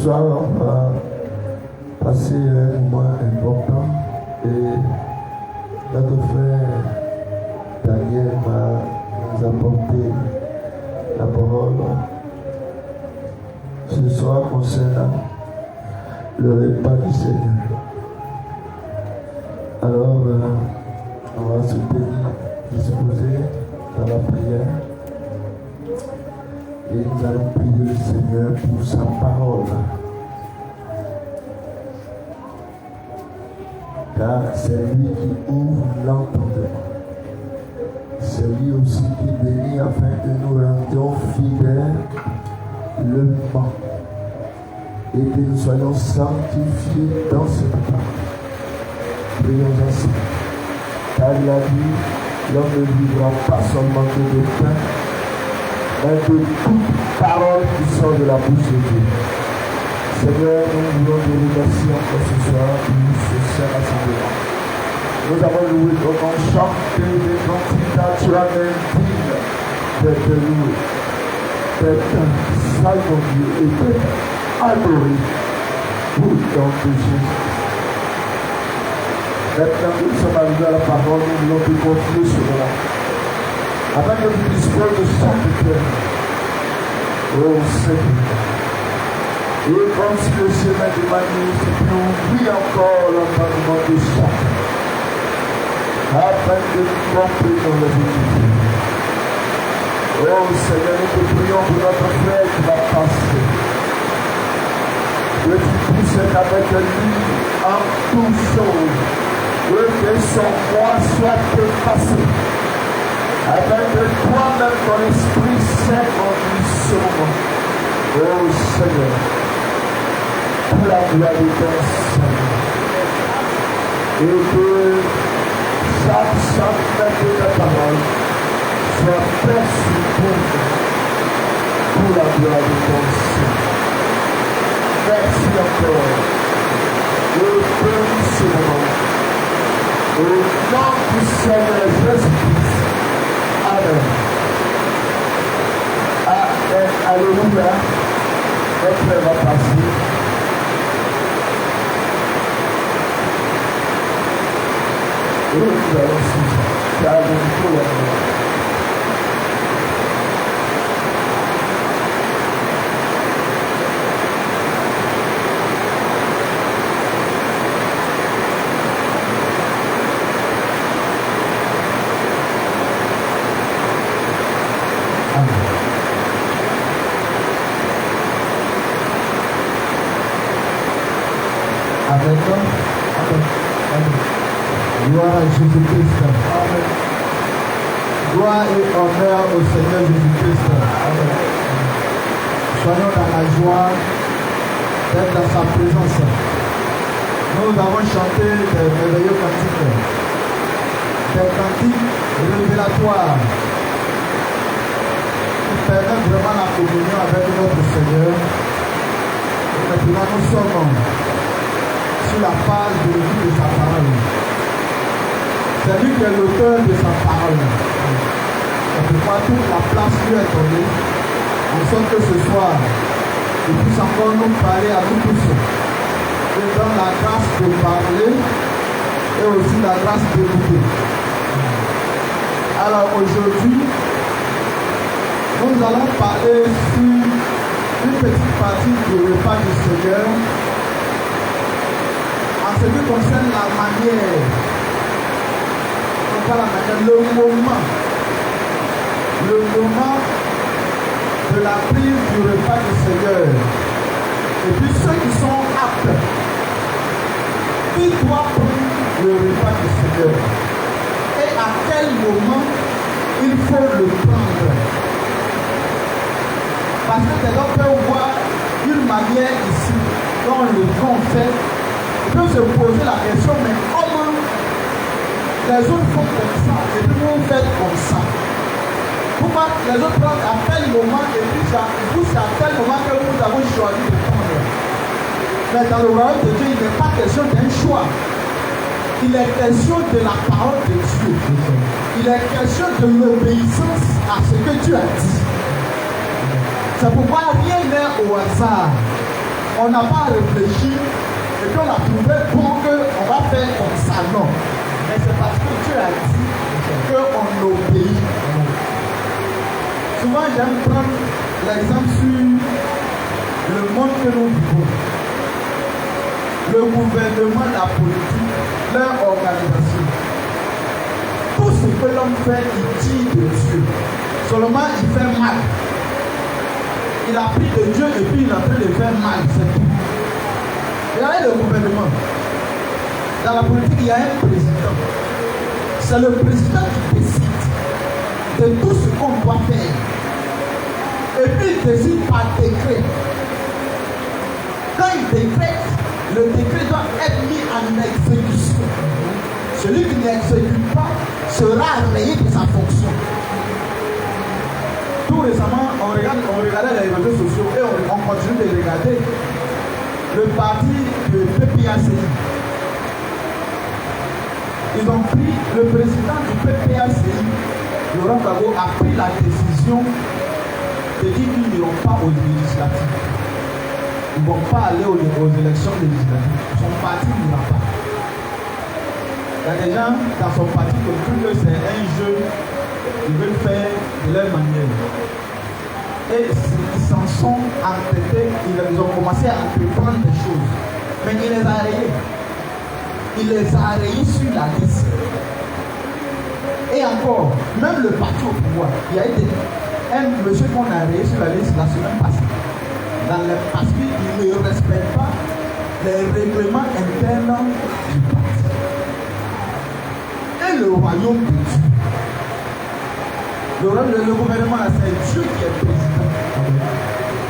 soir, on va passer un moment important et notre frère Daniel va nous apporter la parole ce soir concernant le repas du Seigneur. Alors, on va se tenir disposé dans la prière et nous allons prier le Seigneur pour sa parole. Car c'est lui qui ouvre l'entendement. C'est lui aussi qui bénit afin que nous rendions fidèles le temps et que nous soyons sanctifiés dans ce temps. Prions ensemble. Car il a dit, l'homme ne vivra pas seulement que de pain, mais de toute parole qui sort de la bouche de Dieu. Seigneur, nous voulons te remercier encore ce soir pour ce saint rassemblement. Nous avons loué ton nom, chanté des cantiques, tu as même digne d'être loué, d'être salvé mon Dieu et d'être adoré pour le nom de Jésus. Maintenant que nous sommes arrivés à la parole, nous voulons te confier cela. Afin que tu disposes de chaque cœur. Oh Seigneur. Et comme si le chemin de Manu s'était ouvert encore l'entendement de chacun. Afin que nous comprenions la vérité. Oh Seigneur, nous te prions pour notre frère qui va passer. Que tu puisses avec lui en toutes choses. Que son moi soit dépassé. Afin que toi-même, ton Esprit Saint conduise ce moment. Oh Seigneur, pour la gloire de ton Seigneur. Et que chaque centimètre de ta parole soit perçu pour la gloire de ton Seigneur. Merci encore. Et bénis ce moment. Au nom du Seigneur Jésus-Christ. Amen. Amen. Alléluia. Notre frère va passer. Et nous allons suivre. Car nous pouvons la Gloire à Jésus-Christ. Amen. Gloire et honneur au Seigneur Jésus-Christ. Amen. Soyons dans la joie d'être dans sa présence. Nous avons chanté des merveilleux cantiques. Des cantiques révélatoires qui permettent vraiment la communion avec notre Seigneur. Et maintenant nous sommes sur la phase de l'étude de sa parole. C'est lui qui est l'auteur de sa parole. Et pourquoi toute la place lui est donnée, en sorte que ce soir, il puisse encore nous parler à nous tous. Et donne la grâce de parler et aussi la grâce d'écouter. Alors aujourd'hui, nous allons parler sur une petite partie du repas du Seigneur en ce qui concerne la manière. Le moment de la prise du repas du Seigneur. Et puis ceux qui sont aptes, qui doivent prendre le repas du Seigneur. Et à quel moment il faut le prendre. Parce que les gens peuvent voir une manière ici dont le fond fait. Ils peuvent se poser la question, mais comment les autres font comme ça, et puis vous faites comme ça. Pourquoi les autres prennent à tel moment, et puis vous c'est à tel moment que nous avons choisi de prendre. Mais dans le royaume de Dieu, il n'est pas question d'un choix. Il est question de la parole de Dieu. Il est question de l'obéissance à ce que Dieu a dit. C'est pourquoi rien n'est au hasard. on n'a pas réfléchi et qu'on a trouvé bon qu'on va faire comme ça, non. Mais c'est parce que Dieu a dit qu'on obéit. Souvent, j'aime prendre l'exemple sur le monde que nous vivons. Le gouvernement, la politique, leur organisation. Tout ce que l'homme fait, il dit de Dieu. Seulement, il fait mal. Il a pris de Dieu et puis il est en train de faire mal, c'est tout. Regardez le gouvernement. Dans la politique, il y a un président. C'est le président qui décide de tout ce qu'on doit faire. Et puis il décide par décret. Quand il décrète, le décret doit être mis en exécution. Celui qui n'exécute pas sera rayé de sa fonction. Tout récemment, on regardait les réseaux sociaux et on continue de regarder le parti de PPACI. Ils ont pris, le président du PPACI, Laurent Gbagbo, a pris la décision de dire qu'ils n'iront pas aux législatives. Ils ne vont pas aller aux élections législatives. Son parti n'ira pas. Il y a des gens dans son parti qui trouvent que c'est un jeu, ils veulent faire de leur manière. Et ils s'en sont entêtés, ils ont commencé à entreprendre des choses. Mais il les a rayés. Il les a rayés sur la liste. Et encore, même le parti au pouvoir, il y a été un monsieur qu'on a rayé sur la liste la semaine passée. Parce qu'il ne respecte pas les règlements internes du parti. Et le royaume de Dieu. Le gouvernement, c'est Dieu qui est président.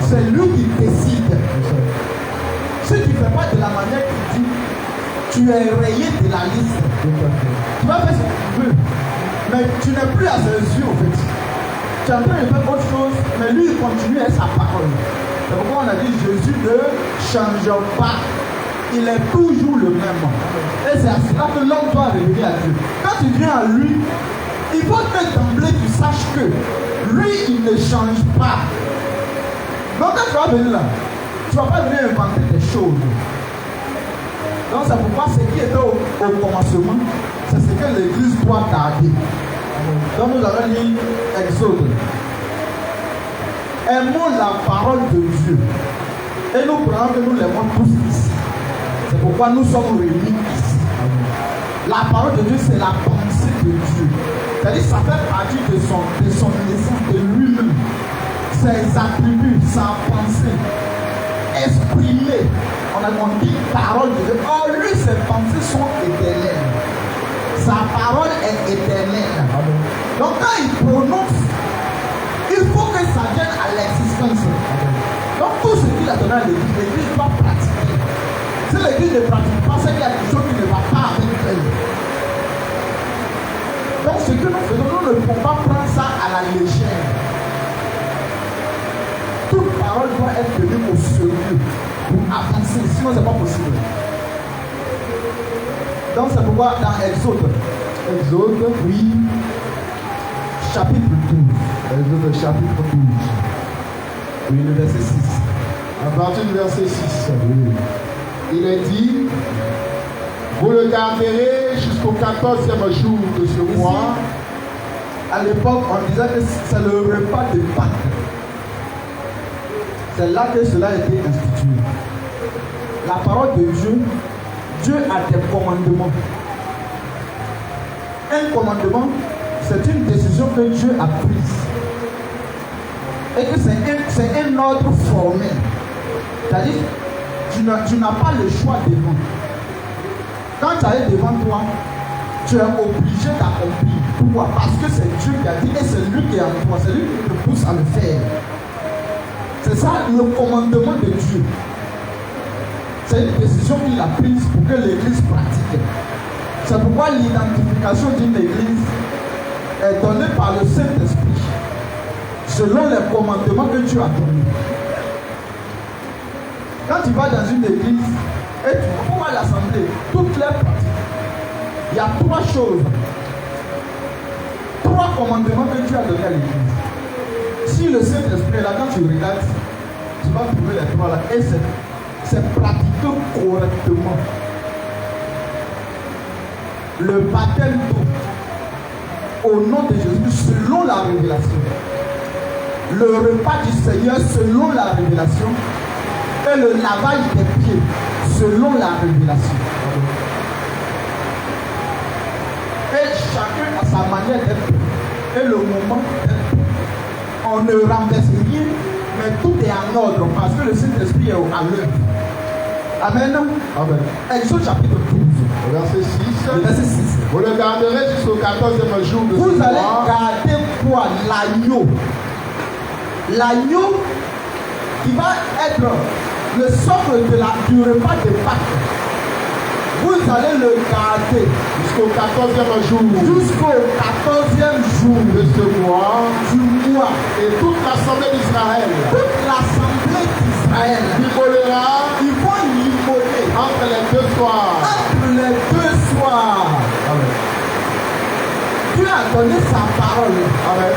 C'est lui qui décide. Si tu ne fais pas de la manière qu'il dit, tu es rayé de la liste. Tu vas faire ce que tu veux. Mais tu n'es plus à ses yeux, en fait. Tu es en train de faire autre chose, mais lui, il continue à sa parole. C'est pourquoi on a dit Jésus ne change pas. Il est toujours le même. Et c'est à cela que l'homme doit revenir à Dieu. Quand tu viens à lui, il faut que d'emblée tu saches que lui, il ne change pas. Donc quand tu vas venir là, tu ne vas pas venir inventer des choses. Donc c'est pourquoi ce qui était au commencement, c'est ce que l'Église doit garder. Donc nous avons lu Exode. Aimons la parole de Dieu. Et nous prenons que nous l'aimons tous ici. C'est pourquoi nous sommes réunis ici. La parole de Dieu, c'est la pensée de Dieu. C'est-à-dire ça fait partie de son essence, de lui-même. Ses attributs, sa pensée. Exprimée. On dit parole de Dieu. Oh, lui, ses pensées sont éternelles. Sa parole est éternelle. Donc quand il prononce, il faut que ça vienne à l'existence. Donc tout ce qu'il a donné à l'Église, l'Église doit pratiquer. Si l'Église ne pratique pas, c'est qu'il y a quelque chose qui ne va pas avec elle. Donc ce que nous faisons, nous ne pouvons pas prendre ça à la légère. Toute parole doit être donnée au sérieux pour avancer, sinon ce n'est pas possible. Donc c'est pourquoi dans Exode, oui, chapitre 12. Exode chapitre 12. Oui, le verset 6. À partir du verset 6, oui. Il est dit, vous le garderez jusqu'au 14e jour de ce mois. À l'époque, on disait que c'est le repas de Pâques. C'est là que cela a été institué. La parole de Dieu, Dieu a des commandements. Un commandement, c'est une décision que Dieu a prise. Et que c'est un ordre formel. C'est-à-dire, tu n'as pas le choix devant. Quand tu es devant toi, tu es obligé d'accomplir. Pourquoi? Parce que c'est Dieu qui a dit et c'est lui qui est en toi, c'est lui qui te pousse à le faire. C'est ça le commandement de Dieu. C'est une décision qu'il a prise pour que l'Église pratique. C'est pourquoi l'identification d'une Église est donnée par le Saint-Esprit, selon les commandements que Dieu a donnés. Quand tu vas dans une église et tu vois l'assemblée, toutes les pratiques, il y a trois choses, trois commandements que Dieu a donnés à l'église. Si le Saint-Esprit est là, quand tu regardes, tu vas trouver les trois là. Et c'est c'est pratiquer correctement. Le baptême d'eau au nom de Jésus selon la révélation. Le repas du Seigneur selon la révélation. Et le lavage des pieds selon la révélation. Et chacun a sa manière d'être. Et le moment d'être. On ne renverse rien, mais tout est en ordre parce que le Saint-Esprit est à l'œuvre. Amen. Amen. Exode chapitre 12. Verset 6. Verset 6. Vous le garderez jusqu'au 14e jour de Vous ce allez mois. garder quoi? L'agneau. L'agneau qui va être le socle du repas de Pâques. Vous allez le garder Jusqu'au 14e jour jusqu'au 14e jour de ce mois. du mois. Et toute l'assemblée d'Israël Toute l'assemblée d'Israël, rigolera ils vont l'immoler entre les deux soirs. entre les deux soirs. Amen. Dieu a donné sa parole. Amen.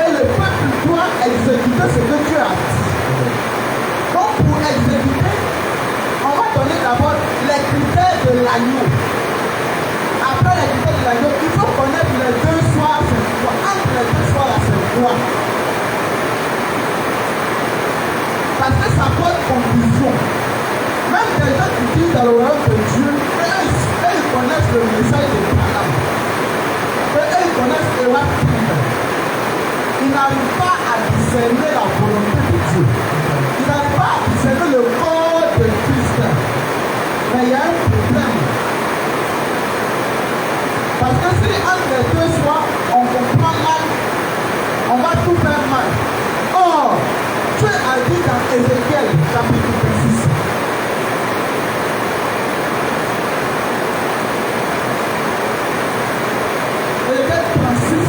Et le peuple doit exécuter ce que Dieu a dit. Donc pour exécuter, on va donner d'abord les critères de l'agneau. Après les critères de l'agneau, il faut connaître les deux soirs, c'est quoi. Entre les deux soirs, là, c'est quoi. Parce que ça porte confusion. Même des gens qui disent dans le royaume de Dieu, ils connaissent le message de Balaam. Ils connaissent le roi. Ils n'arrivent pas à discerner la volonté de Dieu. Ils n'arrivent pas à discerner le corps de Christ. Mais il y a un problème. Parce que si entre les deux soirs, on comprend mal, on va tout faire mal. Or, Dieu a dit dans Ézéchiel, chapitre 6. Ézéchiel 36.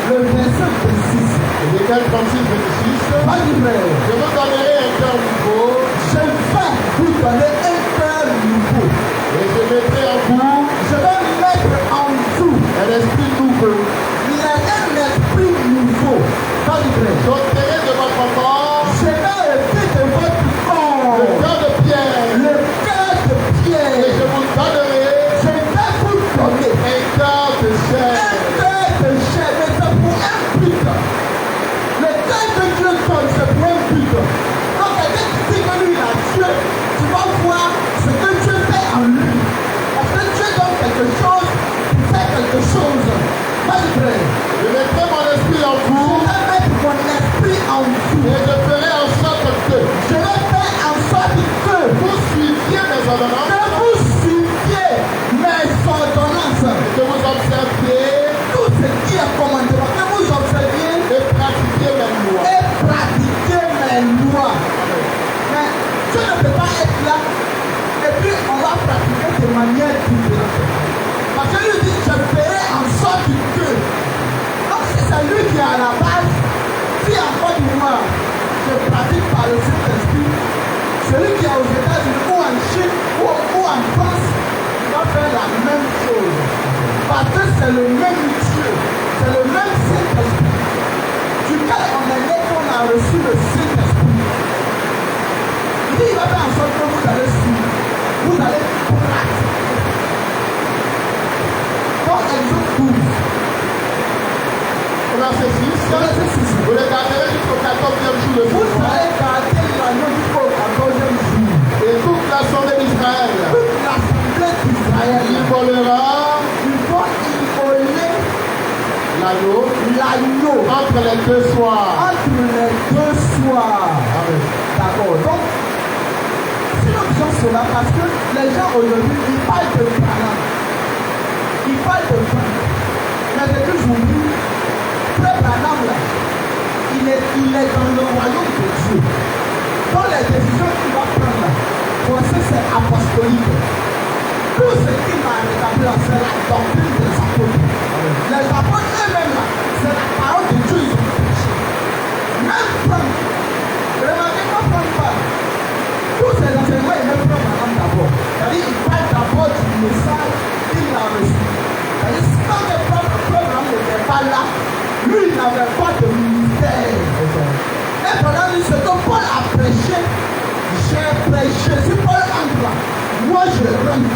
Le verset 26. Ézéchiel 36, 26. Pas du vrai. Je vous donnerai un cœur nouveau. Je vais vous donner un cœur nouveau. Et je mettrai en vous Je vais mettre en vous un esprit nouveau. un esprit nouveau. Pas du vrai. J'ôterai de votre corps Je vais ôter de votre corps le cœur de pierre. le cœur de Et pierre. je vous donnerai Je vais vous donner un cœur de chair. un cœur de chair. Mais c'est pour un but. Le cœur que Dieu donne, c'est pour un but. Quand quelqu'un dit que lui, il a Dieu, tu vas voir ce que Dieu fait en lui. Parce que Dieu donne quelque chose, il fait quelque chose. Pas du vrai. Je mettrai mon esprit en Je vous. vais mettre mon esprit en vous. Et je ferai en sorte que Je vais faire en sorte que vous suiviez mes ordonnances. vous suiviez mes ordonnances. Que vous observiez Tout ce qui est commandement, que vous observiez et pratiquiez mes lois. et pratiquez mes lois. Mais Dieu ne peut pas être là et puis on va pratiquer de manière différente. Parce que lui dit, je ferai en sorte que. Donc si c'est lui qui est à la base, si en Côte d'Ivoire, je pratique par le Saint-Esprit, celui qui est aux États-Unis ou en Chine ou en France, il va faire la même chose. Parce que c'est le même Dieu, c'est le même Saint-Esprit. Duquel on est né qu'on a reçu le Saint-Esprit. Il dit, il va faire en sorte que vous allez suivre, vous allez pratiquer. Donc, Exode 12. Verset 6. Vous les garderez jusqu'au 14e jour de ce Vous mois. allez garder l'agneau jusqu'au 14e jour. Et toute l'assemblée d'Israël Toute l'assemblée d'Israël, il volera ils vont immoler l'agneau l'agneau entre les deux soirs. entre les deux soirs. Amen. D'accord. Donc, si nous disons cela, parce que les gens aujourd'hui, ils parlent de talent. Ils parlent de vin. Mais depuis aujourd'hui, Frère Branham, là, il est dans le royaume de Dieu. Dans les décisions qu'il va prendre là, pour ça, c'est apostolique. Tout ce qui m'a rétabli là, c'est la doctrine des apôtres. Les apôtres eux-mêmes là, c'est la parole de Dieu, ils ont prêché. Même Franck, remarquez pas Franck parle. Tous ces enseignements, ils mettent Frère Branham d'abord. C'est-à-dire, il parle d'abord du message qu'il a reçu. C'est-à-dire, quand le Frère Branham n'était pas là, lui, il n'avait pas de ministère. Et pendant lui, ce que Paul a prêché, Mais Jésus, Paul entre là. Moi, je rentre.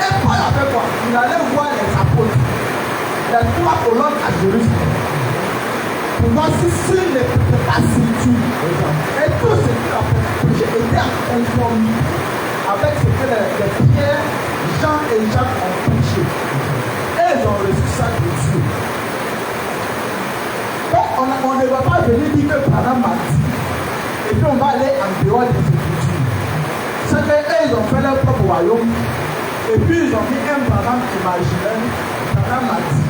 Et Paul a fait quoi? Il allait voir les apôtres, les 3 colonnes à Jérusalem, pour voir si s'il ne peut pas situer. Et tout ce qu'il a fait était en conformité avec ce que les Pierre, Jean et Jacques ont prêché. Et ils ont reçu ça de Dieu. Donc on ne va pas venir dire que Branham m'a dit, et puis on va aller en dehors des Écritures. C'est qu'eux, ils ont fait leur propre royaume. Et puis ils ont mis un Branham imaginaire. Branham a dit.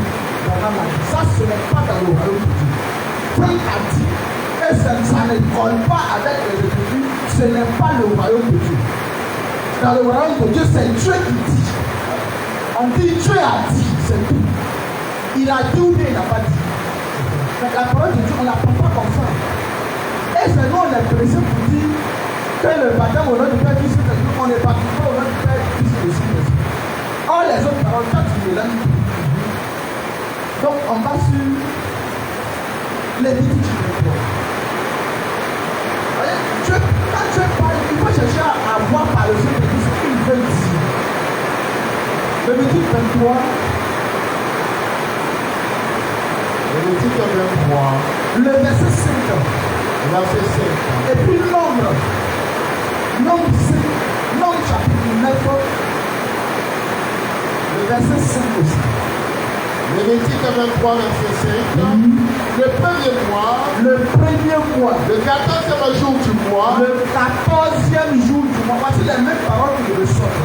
Ça, ce n'est pas dans le royaume de Dieu. Franck a dit. Et ça ne colle pas avec les Écritures. Ce n'est pas le royaume de Dieu. Dans le royaume de Dieu, c'est Dieu qui dit. On dit Dieu a dit, c'est tout. Il a dit ou bien il n'a pas dit. Mais la parole de Dieu, on ne la prend pas comme ça. Et c'est nous, on est pressé pour dire que le baptême au nom du Père, Fils et Saint-Esprit, on ne baptise pas au nom du Père, Fils et Saint-Esprit. Or, les autres paroles, quand tu les langues. Donc, on va sur les petites choses. Quand Dieu parle, il faut chercher à voir par le Saint-Esprit ce qu'il veut dire. Lévitique 23. Lévitique 23. Le verset 5. Verset 5. Et puis Nombre 5, Nombre chapitre 9, le verset 5 aussi. Lévitique 23, verset 5. Le premier mois, le 14e jour du mois, le 14e jour du mois, voici les mêmes paroles qui ressortent.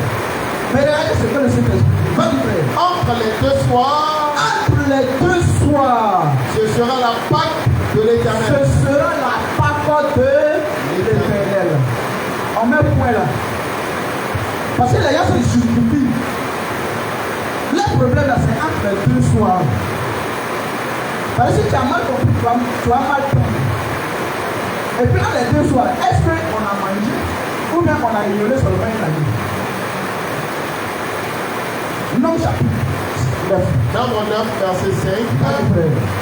Mais regardez ce que le Saint-Esprit. entre les 2 soirs, ce sera la Pâque de l'Éternel. Ce sera la Pâque de l'Éternel. On met un point là. Parce que les gens se justifient. Le problème là, c'est entre les 2 soirs. Parce que si tu as mal compris, tu as mal compris. Et puis entre les 2 soirs, est-ce qu'on a mangé ou bien on a ignoré sur le pain de la vie? Non, chapitre 9. Nombre 9, verset 5.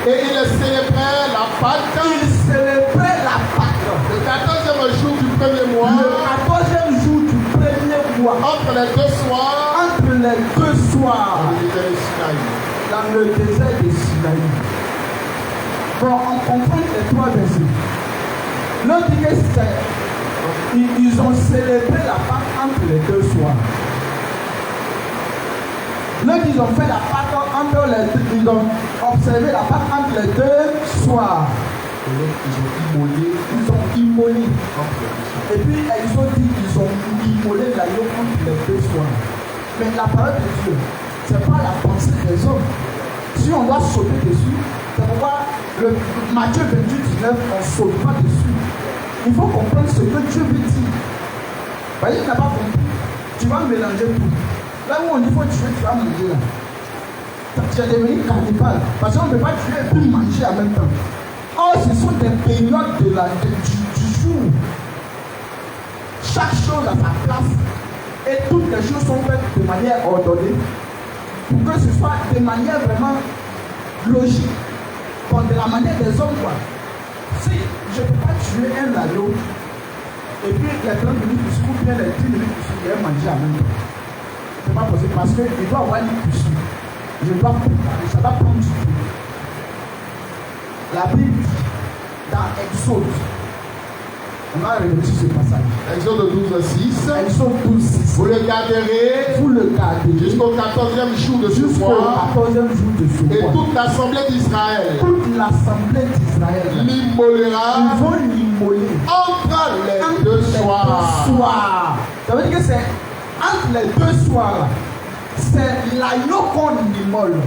Et il célébrait la Pâque. Le 14e jour du premier mois. Entre les 2 soirs. Dans le désert de Sinaï. Bon, on comprend les 3 versets. L'autre dit que ils ont célébré la Pâque entre les 2 soirs. L'autre, ils ont fait la Pâque entre les 2. Ils ont observé la Pâque entre les 2 soirs. Ils ont immolé. Et puis ils ont dit qu'ils ont immolé l'agneau entre les 2 soirs. Mais la parole de Dieu, ce n'est pas la pensée des hommes. Si on doit sauter dessus, c'est pourquoi le Matthieu 28, 19, on ne saute pas dessus. Il faut comprendre ce que Dieu veut dire. Vous voyez, tu n'as pas compris. Tu vas mélanger tout. Là où on dit qu'il faut tuer, tu vas manger là. Tu es devenu cannibale. Parce qu'on ne peut pas tuer et puis manger en même temps. Or, ce sont des périodes du jour. Chaque chose a sa place. Et toutes les choses sont faites de manière ordonnée. Pour que ce soit de manière vraiment logique. Comme de la manière des hommes, quoi. Si je ne peux pas tuer un agneau, et puis les 30 minutes qui sont ou bien les 10 minutes qui sont, je vais manger en même temps. C'est pas possible parce qu'il doit avoir une cuisson. Je dois préparer, ça va prendre du temps. La Bible dit dans Exode, on va revenir sur ce passage. Exode 12, 6. Exode 12, 6. Vous le garderez jusqu'au 14e jour de ce mois. Et toute l'assemblée d'Israël l'immolera. Ils vont l'immoler entre les 2 soirs. Ça veut dire que c'est entre les 2 soirs. C'est l'agneau qu'on immole.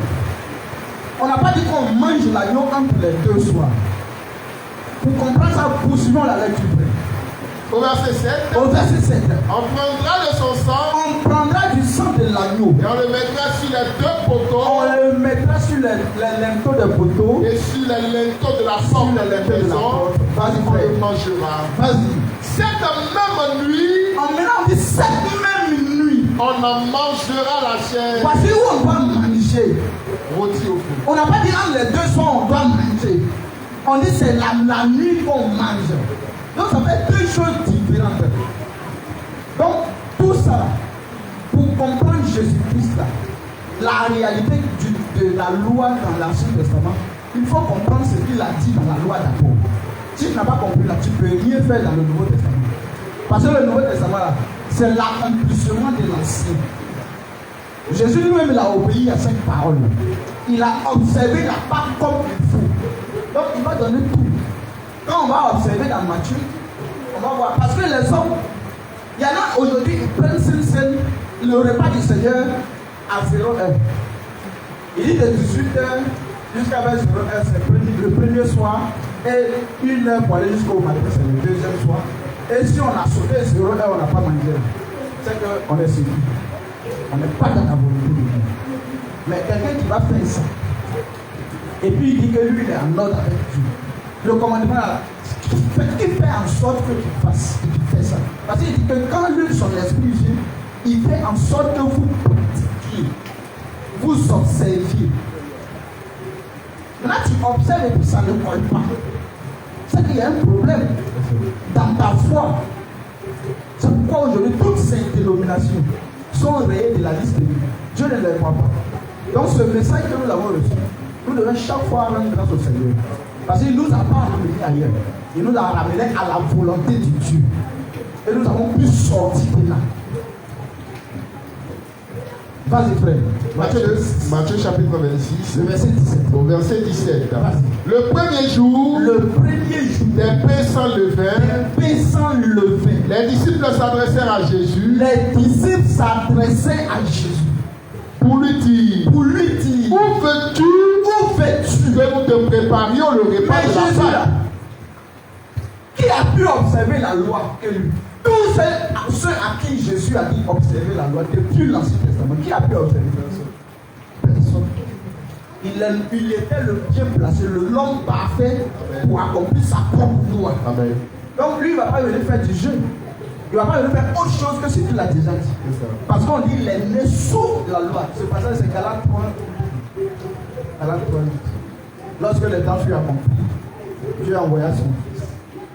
On n'a pas dit qu'on mange l'agneau entre les 2 soirs. Pour comprendre ça, poursuivons la lecture. Au verset 7. On prendra de son sang. On prendra du sang de l'agneau. Et on le mettra sur les 2 poteaux. On le mettra sur les linteaux de poteaux. Et sur les linteaux de la porte de la maison. Vas-y, on le mangera. Vas-y. Cette même nuit. On dit cette même nuit. On en mangera la chair. Voici où on doit manger. Rôti au feu. On n'a pas dit entre les 2 soirs on doit manger. On dit c'est la nuit qu'on mange. Donc ça fait 2 choses différentes. ça, pour comprendre Jésus-Christ, la réalité de la loi dans l'Ancien Testament, il faut comprendre ce qu'il a dit dans la loi d'abord. Si tu n'as pas compris là, tu ne peux rien faire dans le Nouveau Testament. Parce que le Nouveau Testament là, c'est l'accomplissement de l'Ancien. Jésus lui-même, il a obéi à cette parole. Il a observé la part comme il faut. Donc il va donner tout. Quand on va observer dans Matthieu, on va voir. Parce que les hommes, il y en a aujourd'hui, ils prennent le repas du Seigneur à 0h. Il dit de 18h jusqu'à 20h, c'est le premier soir. Et 1h pour aller jusqu'au matin, c'est le deuxième soir. Et si on a sauté 0h, on n'a pas mangé. C'est qu'on est séduit. On n'est pas dans la volonté de Dieu. Mais quelqu'un qui va faire ça, et puis il dit que lui, il est en ordre avec Dieu. Le commandement là, qui fait en sorte que tu fais ça. Parce qu'il dit que quand lui, son esprit vient, il fait en sorte que vous pratiquiez, vous observiez. Là, tu observes et puis ça ne colle pas. C'est qu'il y a un problème dans ta foi. C'est pourquoi aujourd'hui, toutes ces dénominations sont rayées de la liste de Dieu. Dieu ne les voit pas. Donc, ce message que nous avons reçu, nous devons chaque fois rendre grâce au Seigneur. Parce qu'il ne nous a pas ramené ailleurs. Il nous a ramené à la volonté de Dieu. Et nous avons pu sortir de là. Vas-y, frère. Matthieu chapitre 26, le verset 17. Au verset 17. Le premier jour, des pains sans levain, les disciples s'adressèrent à Jésus. Pour lui dire, où veux-tu que nous te préparions le repas de la Pâque? Qui a pu observer la loi que lui? Tous ceux à qui Jésus a dit observer la loi depuis l'Ancien Testament, qui a pu observer ça? Personne. Il était le bien placé, l'homme parfait pour accomplir sa propre loi. Amen. Donc lui, il ne va pas venir faire du jeûne. Il ne va pas venir faire autre chose que ce qu'il a déjà dit. Parce qu'on dit il est né sous la loi. Ce passage, c'est Galates 3. Galates 3. Lorsque le temps fut accompli, Dieu a envoyé son fils.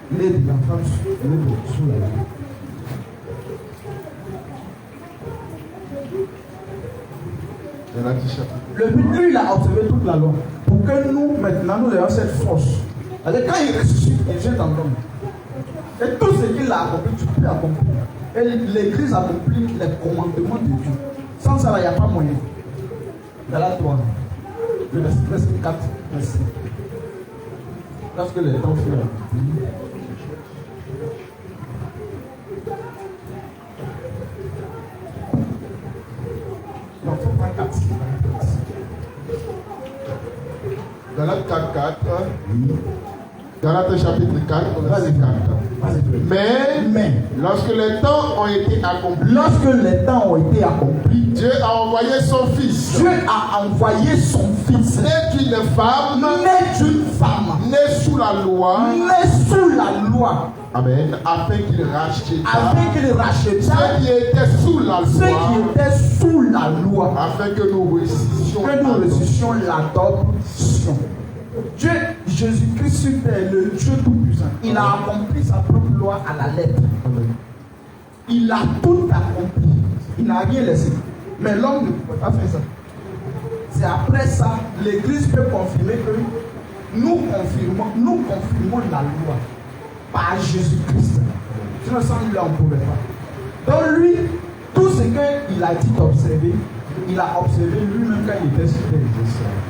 Né de l'enfant sous la loi. Le but, lui, il a observé toute la loi. Pour que nous, maintenant, nous ayons cette force. Alors, quand il ressuscite, il vient dans l'homme. Et tout ce qu'il a accompli, tu peux accomplir. Et l'Église accomplit les commandements de Dieu. Sans ça, il n'y a pas moyen. Galates 3, le verset 4, verset. Lorsque les temps furent accomplis, donc, il faut prendre 4. Galates 4, 4. Galates chapitre 4, verset 4. Mais lorsque les temps ont été accomplis, Dieu a envoyé son fils. Né d'une femme, né sous la loi. Amen. Afin qu'il rachète ceux qui étaient sous la loi. Afin que nous réussissions l'adoption. Dieu, Jésus-Christ est le Dieu tout-puissant. Il a accompli sa propre loi à la lettre. Il a tout accompli. Il n'a rien laissé. Mais l'homme ne peut pas faire ça. C'est après ça, l'Église peut confirmer que nous confirmons la loi par Jésus-Christ. Sinon, sans lui, on ne pouvait pas. Donc lui, tout ce qu'il a dit d'observer, il a observé lui-même quand il était sur terre.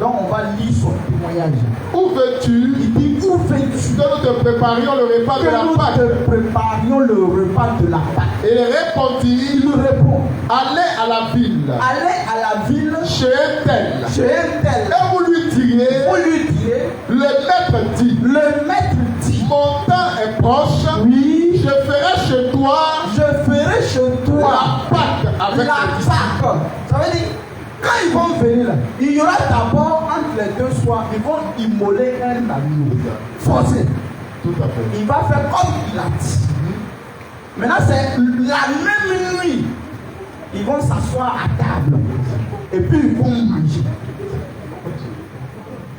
Donc on va lire son témoignage. Où veux-tu? Il dit où veux-tu que nous te préparions le repas de la Pâque? Et il répondit, il répond, allez à la ville, chez un tel. Et vous lui direz, le maître dit, mon temps est proche, oui, je ferai chez toi la Pâque avec les Pâque. Ça veut dire, quand ils vont venir là, il y aura d'abord entre les deux soirs, ils vont immoler un agneau. Forcé. Tout à fait. Il va faire comme il a dit. Maintenant, c'est la même nuit. Ils vont s'asseoir à table. Et puis ils vont manger.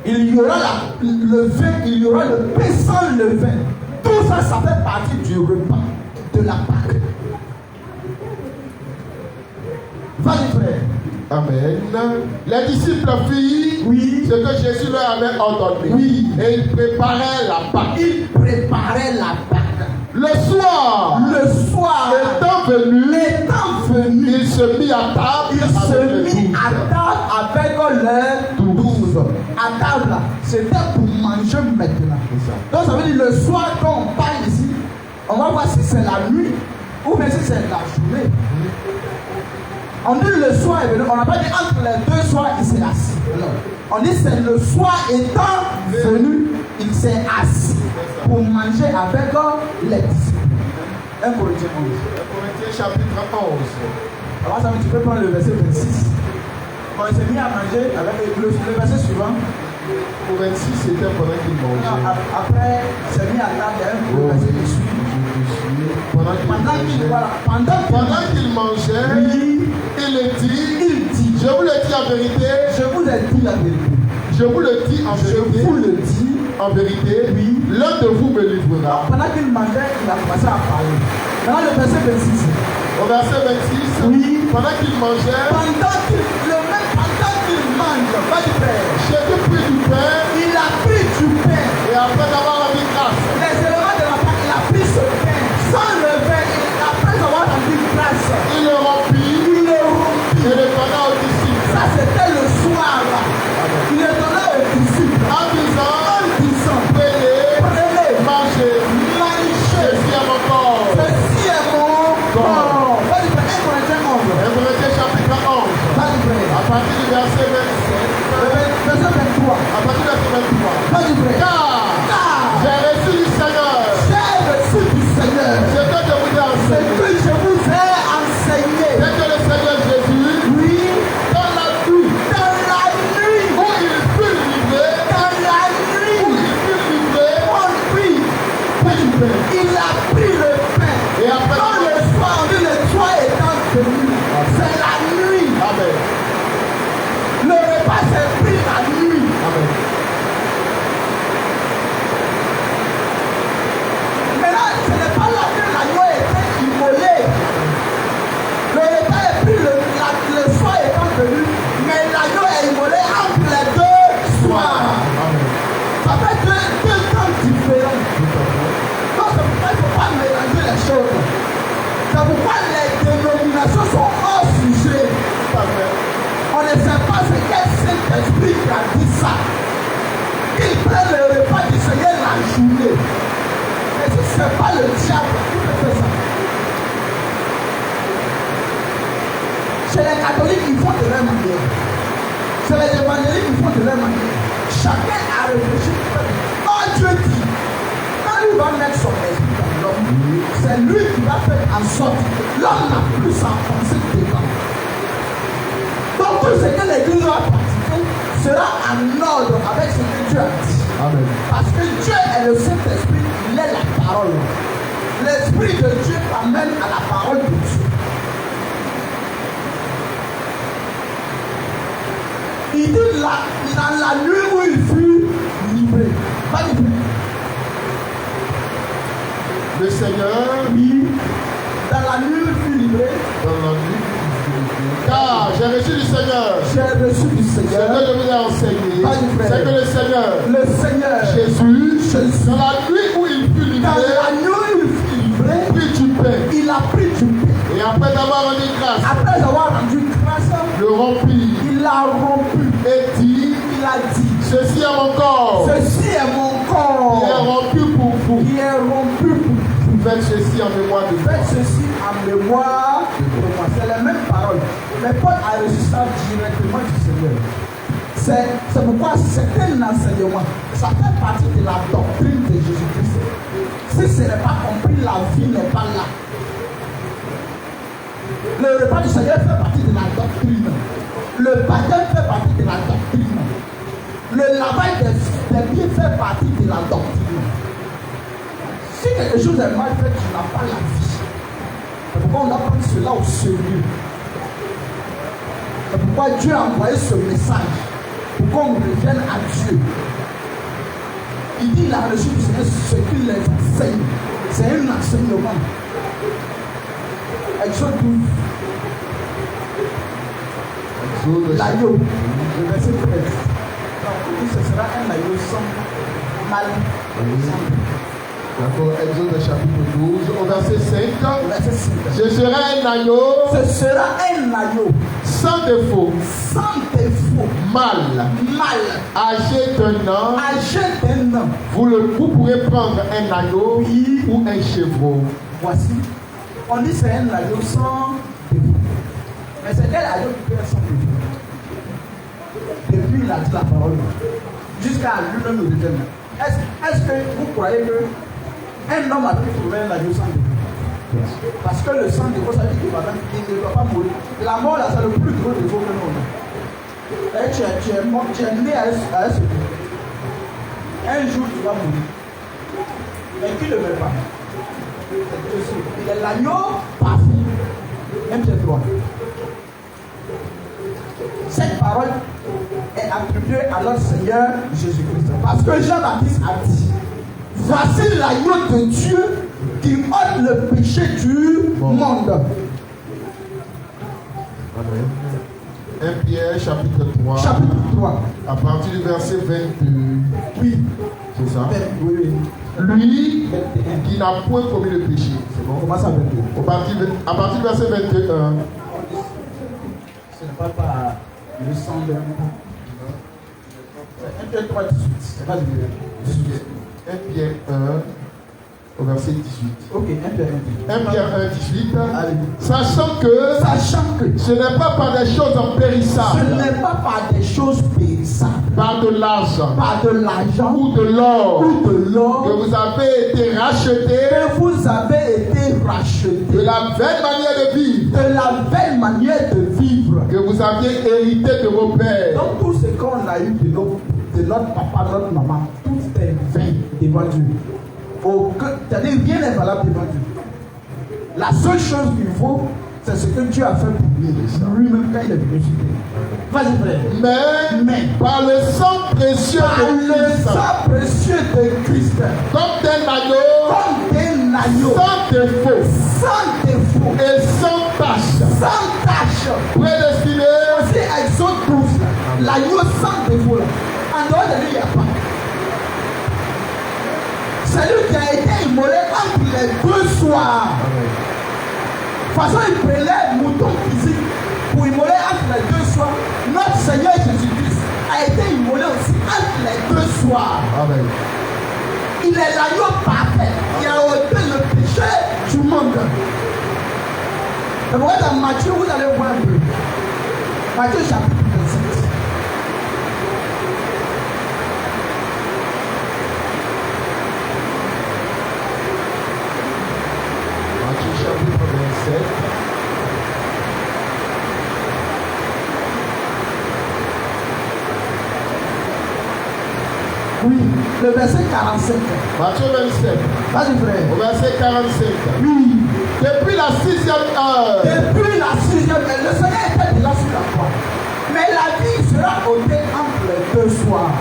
Il y aura le vin, il y aura le pain sans le vin. Tout ça, ça fait partie du repas de la Pâque. Amen. Les disciples firent ce que Jésus leur avait ordonné. Et ils préparaient la Pâque. Le soir étant venu, il se mit à table avec les 12. À table, c'était pour manger maintenant. Donc ça veut dire le soir quand on parle ici, on va voir si c'est la nuit ou bien si c'est la journée. On dit le soir est venu, on n'a pas dit entre les deux soirs il s'est assis. Non. On dit c'est le soir étant venu, il s'est assis pour manger avec les disciples. 1 Corinthiens 11. 1 Corinthiens chapitre 11. Alors ça veut dire tu peux prendre le verset 26. Quand il s'est mis à manger avec le verset suivant. Au 26 c'était pendant qu'il mangeait. Après il s'est mis à table, le verset qui suit. Pendant qu'il mangeait, il dit, je vous le dis en vérité, je vous le dis la vérité. Je vous le dis en vérité. Je vous le dis en vérité. L'un de vous me livrera. Pendant qu'il mangeait, il a commencé à parler. Dans le verset 26. Au verset 26. Pendant qu'il mangeait. Pendant qu'il mange, pas du pain. Jésus prit du pain. Il a pris du pain. Et après avoir rendu grâce. Les éléments de la Pâque, il a pris ce pain. Sans le pain, après avoir rendu grâce. Il le rompit. Et le donna aux disciples. Ça c'était le soir. Il le donna aux disciples. En disant. Prenez, mangez. Ceci est mon corps. Ceci est mon corps. 1 Corinthiens 11. 1 Corinthiens chapitre 11. À partir du verset 27. Verset 23. À partir du verset 23. Car j'ai reçu du Seigneur. Ce que je vous ai enseigné. C'est que le Seigneur Jésus. Dans la nuit. Où il fut livré. Il a pris le pain. Et après dans le soir, le soir étant venu, c'est la nuit. Amen. Le repas s'est pris la nuit. Amen. Maintenant, ce n'est pas là que l'agneau était immolé. Le repas est pris le soir étant venu, mais l'agneau est immolé entre les deux soirs. Ça fait deux temps différents. Donc c'est pourquoi il ne faut pas mélanger les choses. C'est pourquoi les dénominations sont hors sujet. On ne sait pas ce qu'est Saint-Esprit qui a dit ça. Il prend le repas du Seigneur la journée. Mais si ce n'est pas le diable qui fait ça. Chez les catholiques, ils font de leur manière. Chez les évangéliques, ils font de leur manière. Chacun a réfléchi. Oh Dieu dit. Il va mettre son esprit dans l'homme. C'est lui qui va faire en sorte que l'homme n'a plus sa pensée dedans. Donc tout ce que l'Église va pratiquer sera en ordre avec ce que Dieu a dit. Amen. Parce que Dieu est le Saint-Esprit, il est la parole. L'Esprit de Dieu amène à la parole de Dieu. Il dit dans la nuit où il fut livré. Pas livré. Le Seigneur, dans la nuit, il fut livré. Car j'ai reçu du Seigneur. J'ai reçu du Seigneur. Ce que je vous ai enseigné, c'est que le Seigneur, Jésus, dans la nuit où il fut livré, prit du pain. Il a pris du pain. Et après avoir rendu grâce, le rompit. Il a rompu. Et dit, il a dit, ceci est mon corps. Ceci est mon corps. Il est rompu pour vous. Il est rompu pour vous. Faites ceci en mémoire de moi. Faites ceci en mémoire de moi. C'est les mêmes paroles. Mais Paul a reçu ça directement du Seigneur. C'est pourquoi c'est un enseignement. Ça fait partie de la doctrine de Jésus-Christ. Si ce n'est pas compris, la vie n'est pas là. Le repas du Seigneur fait partie de la doctrine. Le baptême fait partie de la doctrine. Le lavage des pieds fait partie de la doctrine. Si quelque chose est mal fait, tu n'as pas la vie. C'est pourquoi on doit prendre cela au sérieux. C'est pourquoi Dieu a envoyé ce message. Pour qu'on revienne à Dieu. Il dit il a reçu du Seigneur ce qu'il les enseigne. C'est un enseignement. Exode 12. l'agneau, le verset 13. Donc, ce sera un agneau sans mal. D'accord, Exode chapitre 12, au verset 5. Verset 5. Ce sera un agneau Ce sera un agneau sans défaut, mal, âgé d'un an. Vous pourrez prendre un agneau ou un chevreau. Voici, on dit c'est un agneau sans défaut. Mais c'est quel agneau qui peut être sans défaut? Depuis il a dit la parole, jusqu'à lui-même le détermine. Est-ce que vous croyez que un homme a pu trouver un agneau sans défaut? Parce que le sang défaut, ça veut dire qu'il ne doit pas mourir. La mort, là, c'est le plus gros défaut que nous avons. Et tu es né à ce jour. Un jour, tu vas mourir. Mais qui ne le met pas? Il est l'agneau parfait. Même c'est droit. Cette parole est attribuée à notre Seigneur Jésus-Christ. Parce que Jean-Baptiste a dit: voici l'agneau de Dieu qui ôte le péché du monde. Amen. 1 Pierre chapitre 3. Chapitre 3. À partir du verset 22. Oui. C'est ça? Oui. Lui qui n'a point commis le péché. C'est bon. Comment ça 22? À partir du verset 21. Ce n'est pas le sang de... C'est 1 Pierre 3, 18. C'est pas 18. 1 Pierre 1. Au verset 18. Ok, 1 Pierre 1, 18. Allez. Sachant que ce n'est pas par des choses périssables. Ce n'est pas par des choses périssables. Par de l'argent. Par de l'argent. Ou de l'or. Ou de l'or. Que vous avez été rachetés. Que vous avez été rachetés. De la belle manière de vivre. De la belle manière de vivre. Que vous aviez hérité de vos pères. Donc tout ce qu'on a eu de notre papa, notre maman, tout est vain devant Dieu. C'est-à-dire rien n'est valable devant Dieu. La seule chose qu'il faut, c'est ce que Dieu a fait pour lui-même quand il est venu sur terre. Vas-y frère. Mais par le sang précieux de Christ, comme d'un agneau, sans défaut et sans tache, prédestiné. Voici Exode 12, l'agneau sans défaut là. En dehors de lui, il n'y a pas. Celui qui a été immolé entre les deux soirs. De toute façon, il prenait le mouton physique pour immoler entre les deux soirs. Notre Seigneur Jésus-Christ a été immolé aussi entre les deux soirs. Amen. Il est l'agneau parfait qui a ôté le péché du monde. Et pourquoi dans Matthieu, vous allez voir un peu. Matthieu chapitre 27. Chapitre 27. Oui, le verset 45. Matthieu 27. Vas-y frère. Au verset 45. Oui. Depuis la 6e heure. Depuis la 6e heure. Le Seigneur était déjà sur la croix. Mais la vie sera ôtée entre les deux soirs.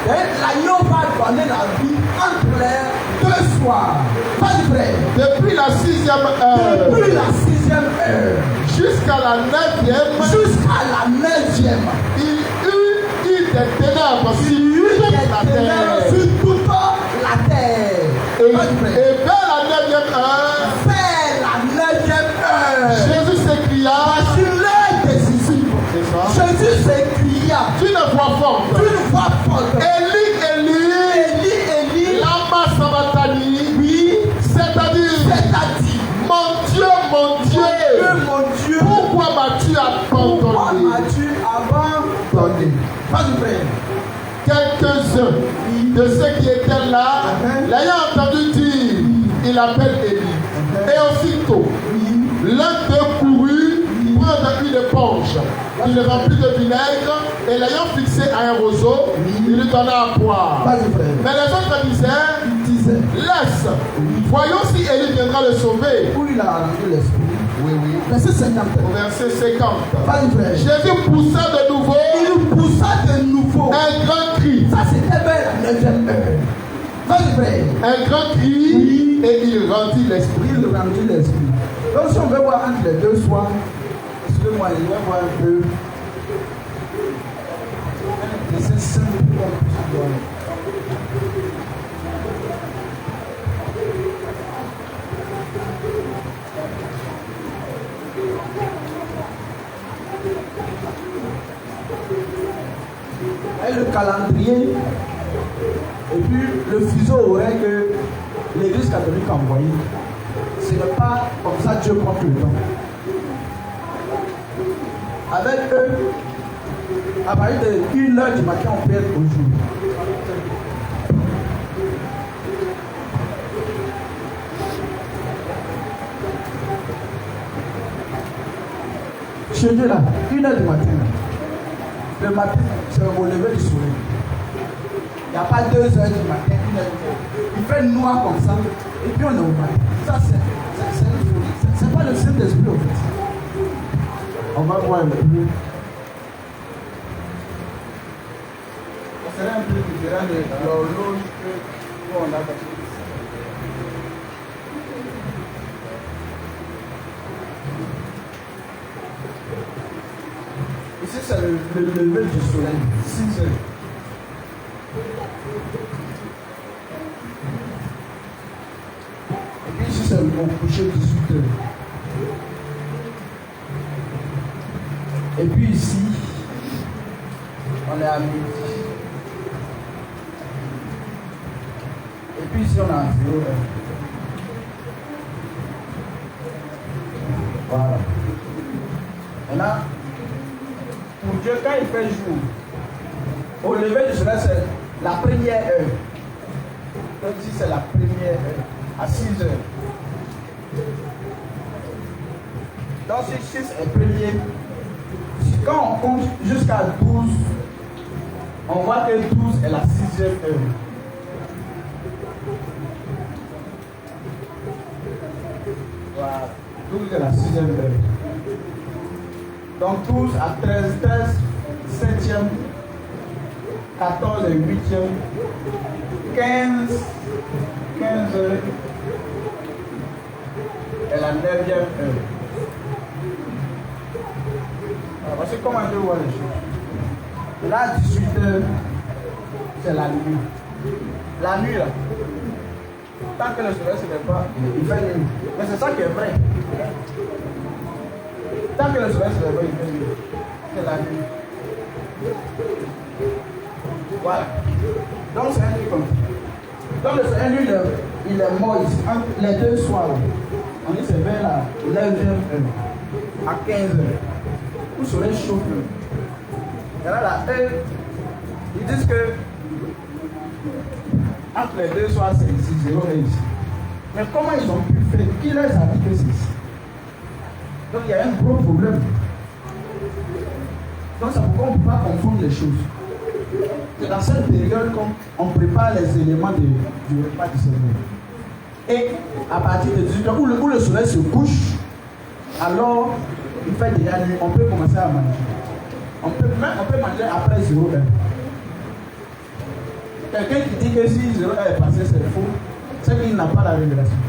L'agneau va donner la vie entre les deux soirs. Vas-y frère. Depuis la 6e heure. Depuis la 6e heure. Jusqu'à la 9e. Jusqu'à la 9e. Il eut des ténèbres sur toute la terre. Et vers la 9e heure. Vers la 9e heure. Jésus s'écria. Sur l'heure décisive. Jésus s'écria. D'une voix forte. Élie, Élie, lama sabachthani. Oui. C'est-à-dire, mon Dieu, pourquoi m'as-tu abandonné? Quelques-uns de ceux qui étaient là, l'ayant entendu dire, il appelle Élie. Et aussitôt, l'un d'eux courut prendre une éponge, il le remplit de vinaigre, et l'ayant fixé à un roseau, il lui donna à boire. Mais les autres disaient, laisse, voyons si Élie viendra le sauver. Où il a rendu l'esprit. Oui. Verset 50. Au verset 50. Jésus poussa de nouveau. Il poussa de nouveau. Un grand cri. Ça c'était vers la 9e heure. Un grand cri. Et il rendit l'esprit. Donc si on veut voir entre les deux soirs, excusez-moi, je vais voir un peu c'est simple pour qu'on puisse. Et le calendrier et puis le fuseau horaire que l'église catholique a envoyé, ce n'est pas comme ça Dieu compte le temps. Avec eux, à partir de 1h du matin, on peut être au jour. Chez Dieu là, 1h du matin. Le matin, c'est au lever du soleil. Il n'y a pas 2h du matin, 1h du matin. Il fait noir comme ça, et puis on est au matin. Ça, c'est pas le Saint-Esprit en fait. On va voir un peu. Ça serait un peu différent de l'horloge que on a passé. Ici, c'est le lever du soleil, 6 heures. Et puis ici, c'est le coucher, 18 heures. Et puis ici, on est à midi. Et puis ici, on est à 0 heure. Voilà. Maintenant, pour Dieu, quand il fait jour, au lever du soleil, c'est la première heure. Donc ici, c'est la première heure, à 6 heures. Donc si 6 est premier, quand on compte jusqu'à 12, on voit que 12 est la 6e heure. Voilà, 12 est la 6e heure. Donc 12 à 13, 7e, 14 et 8e, 15 heures et la 9e heure. Alors, voici comment je vois les choses. Là, 18 heures, c'est la nuit. La nuit, là, tant que le soleil ne se lève pas, il fait nuit. Mais c'est ça qui est vrai. Tant que le soleil se lève, il fait nuit. C'est la nuit. Voilà. Donc, c'est un truc comme ça. Donc, le soleil, lui, il est mort ici. Entre les deux soirs, on dit c'est vers la 9e heure, à 15 heures. Où le soleil chauffe. Et là, la heure, ils disent que entre les deux soirs, c'est ici, 0 et ici. Mais comment ils ont pu faire? Qui leur a dit que c'est ici? Donc il y a un gros problème. Donc ça ne peut pas confondre les choses. C'est dans cette période qu'on prépare les éléments du repas du Seigneur. Et à partir de 18h, où le soleil se couche, alors il fait déjà nuit, on peut commencer à manger. On peut manger après 0 heure. Quelqu'un qui dit que si 0 heure est passé, c'est faux, c'est qu'il n'a pas la révélation.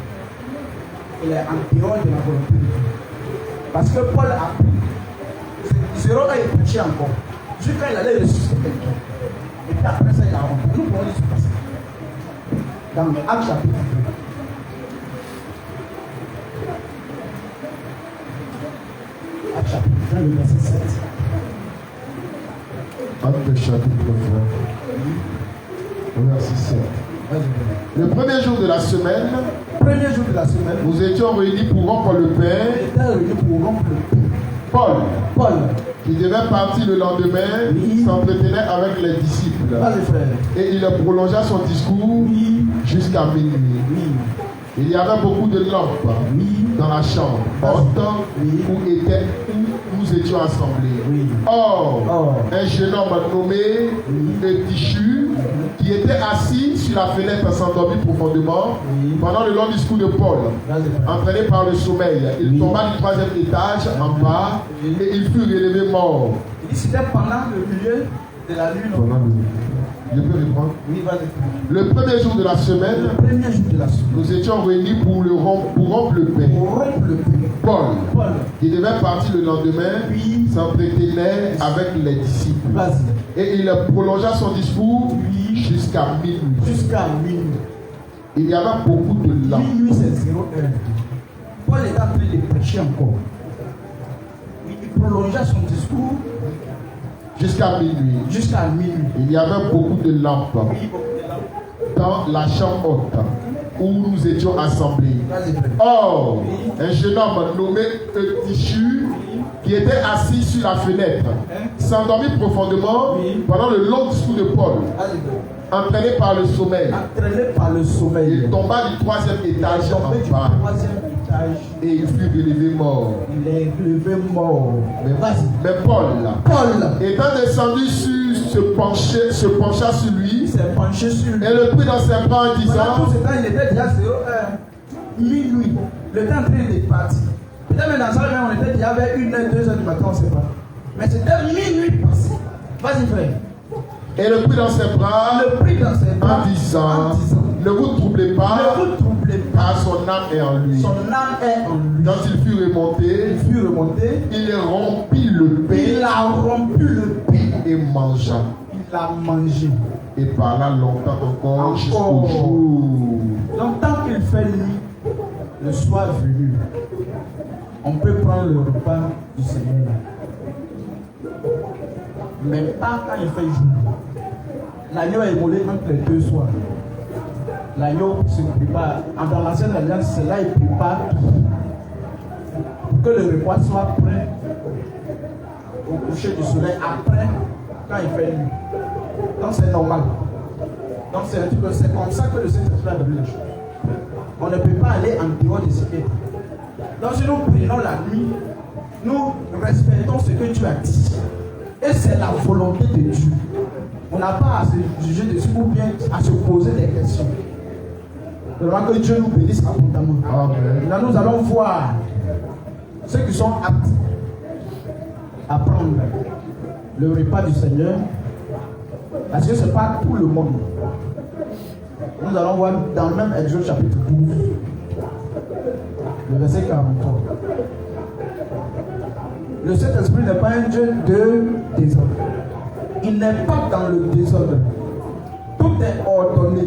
Il est en dehors de la volonté de Dieu. Parce que Paul a pris 0 heure et prêché encore. Jusqu'à il allait ressusciter quelqu'un. Et puis après ça, il a rentré. Nous pouvons se passer. Dans le Acte chapitre 2. Acte chapitre 2, le verset 7. Acte chapitre 20, verset 7. Le premier jour de la semaine, nous étions réunis pour rompre le pain. Paul, qui devait partir le lendemain, s'entretenait avec les disciples. Et il prolongea son discours jusqu'à minuit. Il y avait beaucoup de lampes dans la chambre haute où nous étions assemblés. Or, un jeune homme nommé Eutychus, qui était assis sur la fenêtre, s'endormit profondément pendant le long discours de Paul. Entraîné par le sommeil, il tomba du 3e étage en bas et il fut relevé mort. Il dit c'était pendant le milieu de la nuit. Je peux reprendre? Oui, vas-y. Le premier jour de la semaine, nous étions réunis pour rompre le pain. Paul, qui devait partir le lendemain, s'entretenait avec les disciples. Et il prolongea son discours jusqu'à minuit. Jusqu'à minuit. Il y avait beaucoup de lampes. Minuit, c'est 0 heure. Paul est en train de prêcher encore. Il prolongea son discours Jusqu'à minuit. jusqu'à minuit. Il y avait beaucoup de lampes Oui, beaucoup de lampes. dans la chambre haute où nous étions assemblés. Vas-y, frère. Or, un jeune homme nommé Eutychus, qui était assis sur la fenêtre, s'endormit profondément pendant le long discours de Paul, Vas-y, frère. entraîné par le sommeil. Entraîné par le sommeil. Il tomba du 3e étage Il est tombé du en bas 3e étage. et il fut relevé mort. Il est levé mort. Mais Paul, étant descendu se pencha sur lui Il s'est penché sur lui. et le prit dans ses bras en Pendant tout disant: ce temps, il était déjà 0 heure. Minuit. Le temps en train de partir. Peut-être même dans ça, on était déjà vers 1h, 2h du matin, on ne sait pas. Mais c'était minuit passé. Vas-y, frère. et le prit dans ses bras Le prit dans ses bras en disant: ne vous troublez ne pas, vous troublez pas. car son âme est en lui. Son âme est en lui. Quand il fut remonté, Il fut remonté. il rompit le Il pain a rompu le pain. et mangea. Il a mangé. Et parla longtemps encore jusqu'au Encore. jour. Donc, tant qu'il fait nuit, le soir venu, on peut prendre le repas du Seigneur. Mais pas quand il fait jour. L'agneau est immolé entre les deux soirs. L'agneau se prépare. Dans l'ancienne alliance, c'est là qu'il prépare tout. Pour que le repas soit prêt au coucher du soleil après, quand il fait nuit. Donc c'est normal. Donc c'est comme ça que le Saint-Esprit a donné les choses. On ne peut pas aller en dehors de ce qu'il dit. Donc si nous prenons la nuit, nous respectons ce que Dieu a dit. Et c'est la volonté de Dieu. On n'a pas à se juger dessus ou bien à se poser des questions. Vraiment que Dieu nous bénisse abondamment. Amen. Là, nous allons voir ceux qui sont aptes à prendre le repas du Seigneur. Parce que ce n'est pas tout le monde. Nous allons voir dans le même Exode chapitre 12, le verset 43. Le Saint-Esprit n'est pas un Dieu de désordre. Il n'est pas dans le désordre. Tout est ordonné.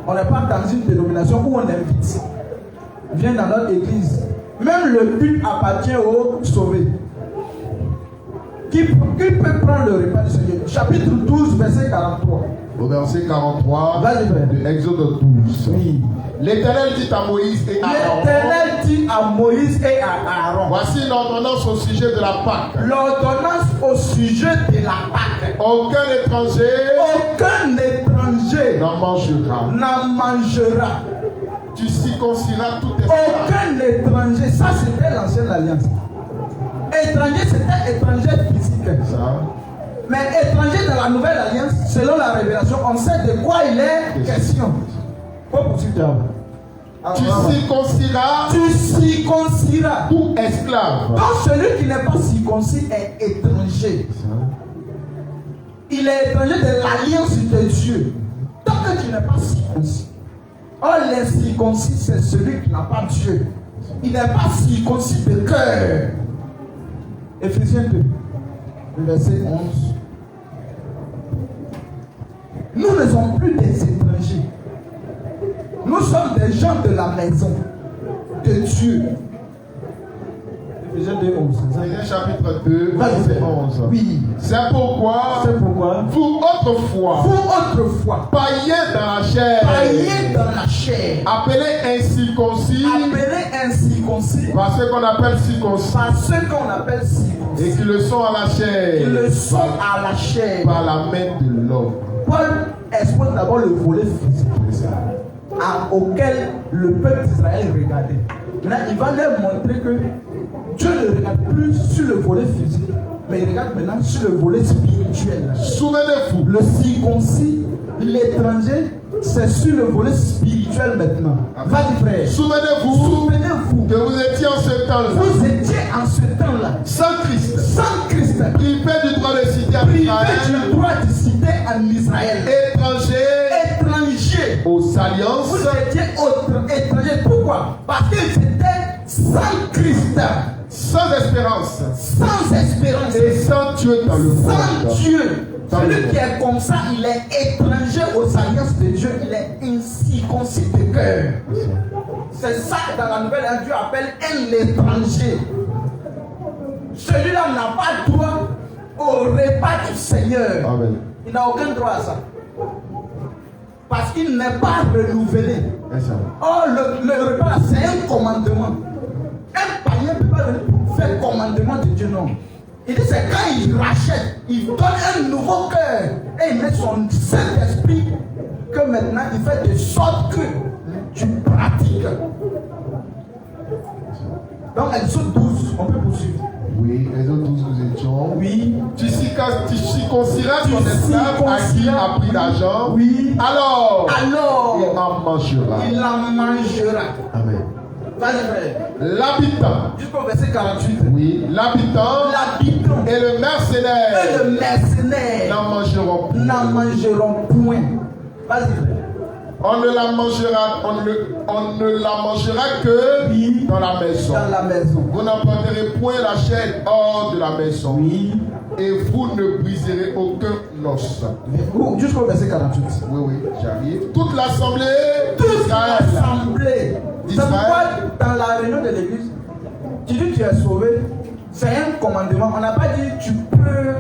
On n'est pas dans une dénomination où on invite. Viens dans notre église. Même le but appartient aux sauvés. Qui peut prendre le repas du Seigneur? Chapitre 12, verset 43. Au verset 43 Vas-y, frère. de Exode 12. Oui. L'Éternel dit à Moïse et à Aaron: L'Éternel dit à Moïse et à Aaron. voici l'ordonnance au sujet de la Pâque. L'ordonnance au sujet de la Pâque. Aucun étranger n'en mangera. Tu circonciras tout esclave. Aucun étranger. Ça, c'était l'ancienne alliance. Étranger, c'était étranger physique. Ça. Mais étranger dans la nouvelle alliance, selon la révélation, on sait de quoi il est question. Quoi poursuivre? Tu circonciras tout esclave. Donc celui qui n'est pas circoncis est étranger. Il est étranger de l'alliance de Dieu. Tant que tu n'es pas circoncis. Or les circoncis, c'est celui qui n'a pas Dieu. Il n'est pas circoncis de cœur. Éphésiens 2, verset 11. Nous ne sommes plus des étrangers. Nous sommes des gens de la maison de Dieu. Éphésiens 2, 11. Éphésiens chapitre 2, verset 11. Oui. C'est pourquoi vous autrefois, païens dans la chair, appelés incirconcis, par ceux qu'on appelle circoncis, et qui le sont à la chair, par la main de l'homme. Paul expose d'abord le volet physique auquel le peuple d'Israël regardait. Maintenant, il va leur montrer que Dieu ne regarde plus sur le volet physique, mais il regarde maintenant sur le volet spirituel. Souvenez-vous, le circoncis, l'étranger, c'est sur le volet spirituel maintenant. Vas-y, frère. Souvenez-vous que vous étiez en ce temps-là. Vous étiez en ce temps-là. Sans Christ. Privé du droit de cité en Israël. Étranger aux alliances. Vous étiez étranger. Pourquoi? Parce qu'ils étaient sans Christ. Sans espérance. Sans espérance. Et sans Dieu dans le monde. Sans Dieu. Celui qui est comme ça, il est étranger aux alliances de Dieu. Il est incirconcis de cœur. C'est ça que dans la nouvelle, Dieu appelle un étranger. Celui-là n'a pas droit au repas du Seigneur. Amen. Il n'a aucun droit à ça. Parce qu'il n'est pas renouvelé. Or, le repas, c'est un commandement. Un païen ne peut pas faire commandement de Dieu, non. Il dit c'est quand il rachète, il donne un nouveau cœur et il met son Saint-Esprit que maintenant il fait de sorte que tu pratiques. Donc Exode 12, on peut poursuivre. Oui, Exode 12 nous étions. Oui. Tu circonciras ton esclave à qui a pris l'argent. Oui. Alors, il en mangera. Il en mangera. Amen. L'habitant. Jusqu'au verset 48. Oui. L'habitant. Et le mercenaire. N'en mangeront point. Vas-y. On ne la mangera que dans la maison. Vous n'emporterez point la chair hors de la maison. Oui. Et vous ne briserez aucun os. Jusqu'au verset 48. Oui, j'arrive. Toute l'assemblée C'est pourquoi dans la réunion de l'église, tu dis tu es sauvé. C'est un commandement. On n'a pas dit tu peux.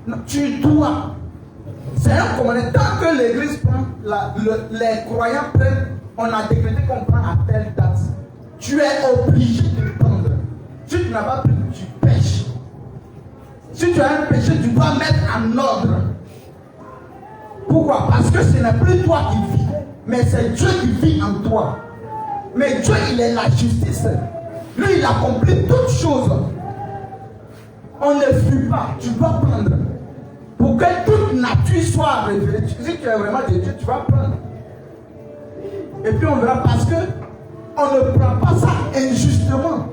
Non, tu dois. C'est un commandement. Tant que l'église prend, les croyants prennent, on a décrété qu'on prend à telle date. Tu es obligé de prendre. Si tu n'as pas pris, tu pêches. Si tu as un péché, tu dois mettre en ordre. Pourquoi? Parce que ce n'est plus toi qui vis, mais c'est Dieu qui vit en toi. Mais Dieu, il est la justice. Lui, il accomplit toutes choses. On ne fuit pas, tu dois prendre. Pour que toute nature soit révélée. Si tu es vraiment de Dieu, tu vas prendre. Et puis on verra parce que on ne prend pas ça injustement,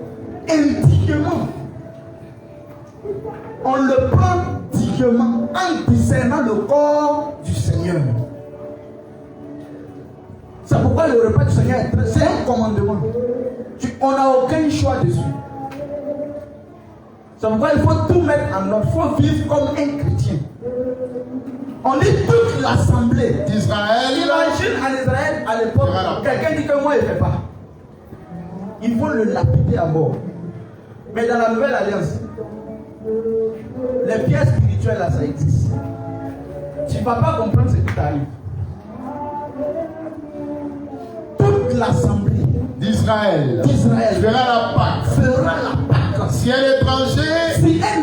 indignement. On le prend dignement en discernant le corps du Seigneur. C'est pourquoi le repas du Seigneur c'est un commandement. On n'a aucun choix dessus. C'est pourquoi il faut tout mettre en ordre. Il faut vivre comme un chrétien. On dit toute l'assemblée d'Israël. Imagine en Israël à l'époque, quelqu'un dit que moi il ne fait pas. Il faut le lapider à mort. Mais dans la nouvelle alliance, les pièces spirituelles là, ça existe. Tu ne vas pas comprendre ce qui t'arrive. Toute l'assemblée d'Israël fera la Pâque. Si un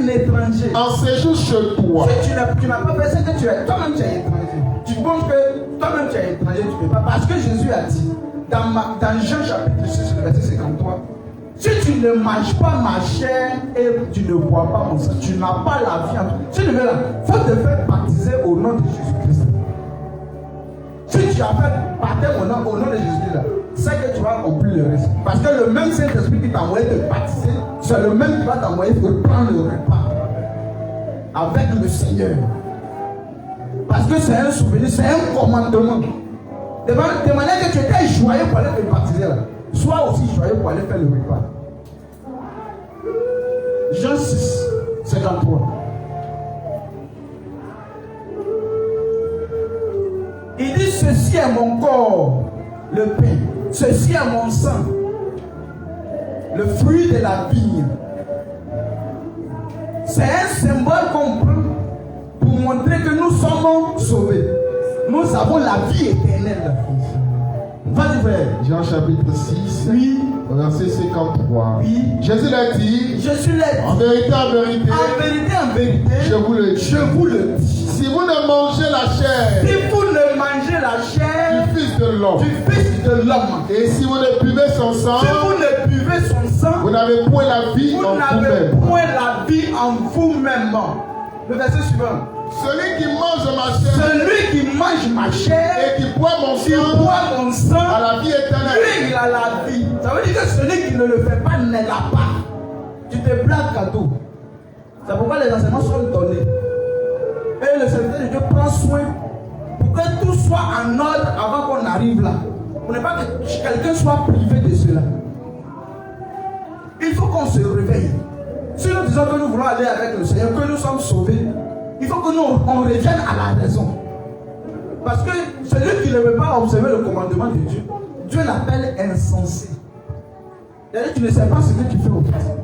étranger en séjour chez toi, si tu n'as pas fait ce que tu es, toi-même tu es étranger. Tu penses que toi-même tu es étranger, tu ne peux pas. Parce que Jésus a dit dans Jean chapitre 6, verset 53, si tu ne manges pas ma chair et tu ne bois pas mon sang, tu n'as pas la vie en toi. Si tu veux là, il faut te faire baptiser au nom de Jésus-Christ. Si tu as fait baptême au nom de Jésus-Christ, c'est que tu vas accomplir le reste. Parce que le même Saint-Esprit qui t'a envoyé te baptiser, c'est le même qui va t'envoyer pour prendre le repas avec le Seigneur. Parce que c'est un souvenir, c'est un commandement. De manière que tu étais joyeux pour aller te baptiser là, sois aussi joyeux pour aller faire le repas. Jean 6, 53. Il dit ceci est mon corps, le pain. Ceci est mon sang, le fruit de la vigne. C'est un symbole qu'on prend pour montrer que nous sommes sauvés. Nous avons la vie éternelle. Vas-y frère. Jean chapitre 6, oui. Verset 53. Oui. Jésus l'a dit. En vérité, en vérité, je vous le dis. Si vous ne mangez la chair, du Fils de l'homme, et si vous ne buvez son sang, vous n'avez point la vie en vous-même. Le verset suivant. Celui qui mange ma chair et qui boit mon sang, a la vie éternelle. Lui, il a la vie. Ça veut dire que celui qui ne le fait pas ne l'a pas. Tu te blagues cadeau. C'est pourquoi les enseignements sont donnés. Et le serviteur de Dieu prend soin pour que tout soit en ordre avant qu'on arrive là. Pour ne pas que quelqu'un soit privé de cela. Il faut qu'on se réveille. Si nous disons que nous voulons aller avec le Seigneur, que nous sommes sauvés, il faut que nous on revienne à la raison. Parce que celui qui ne veut pas observer le commandement de Dieu, Dieu l'appelle insensé. C'est-à-dire que tu ne sais pas ce que tu fais au fait.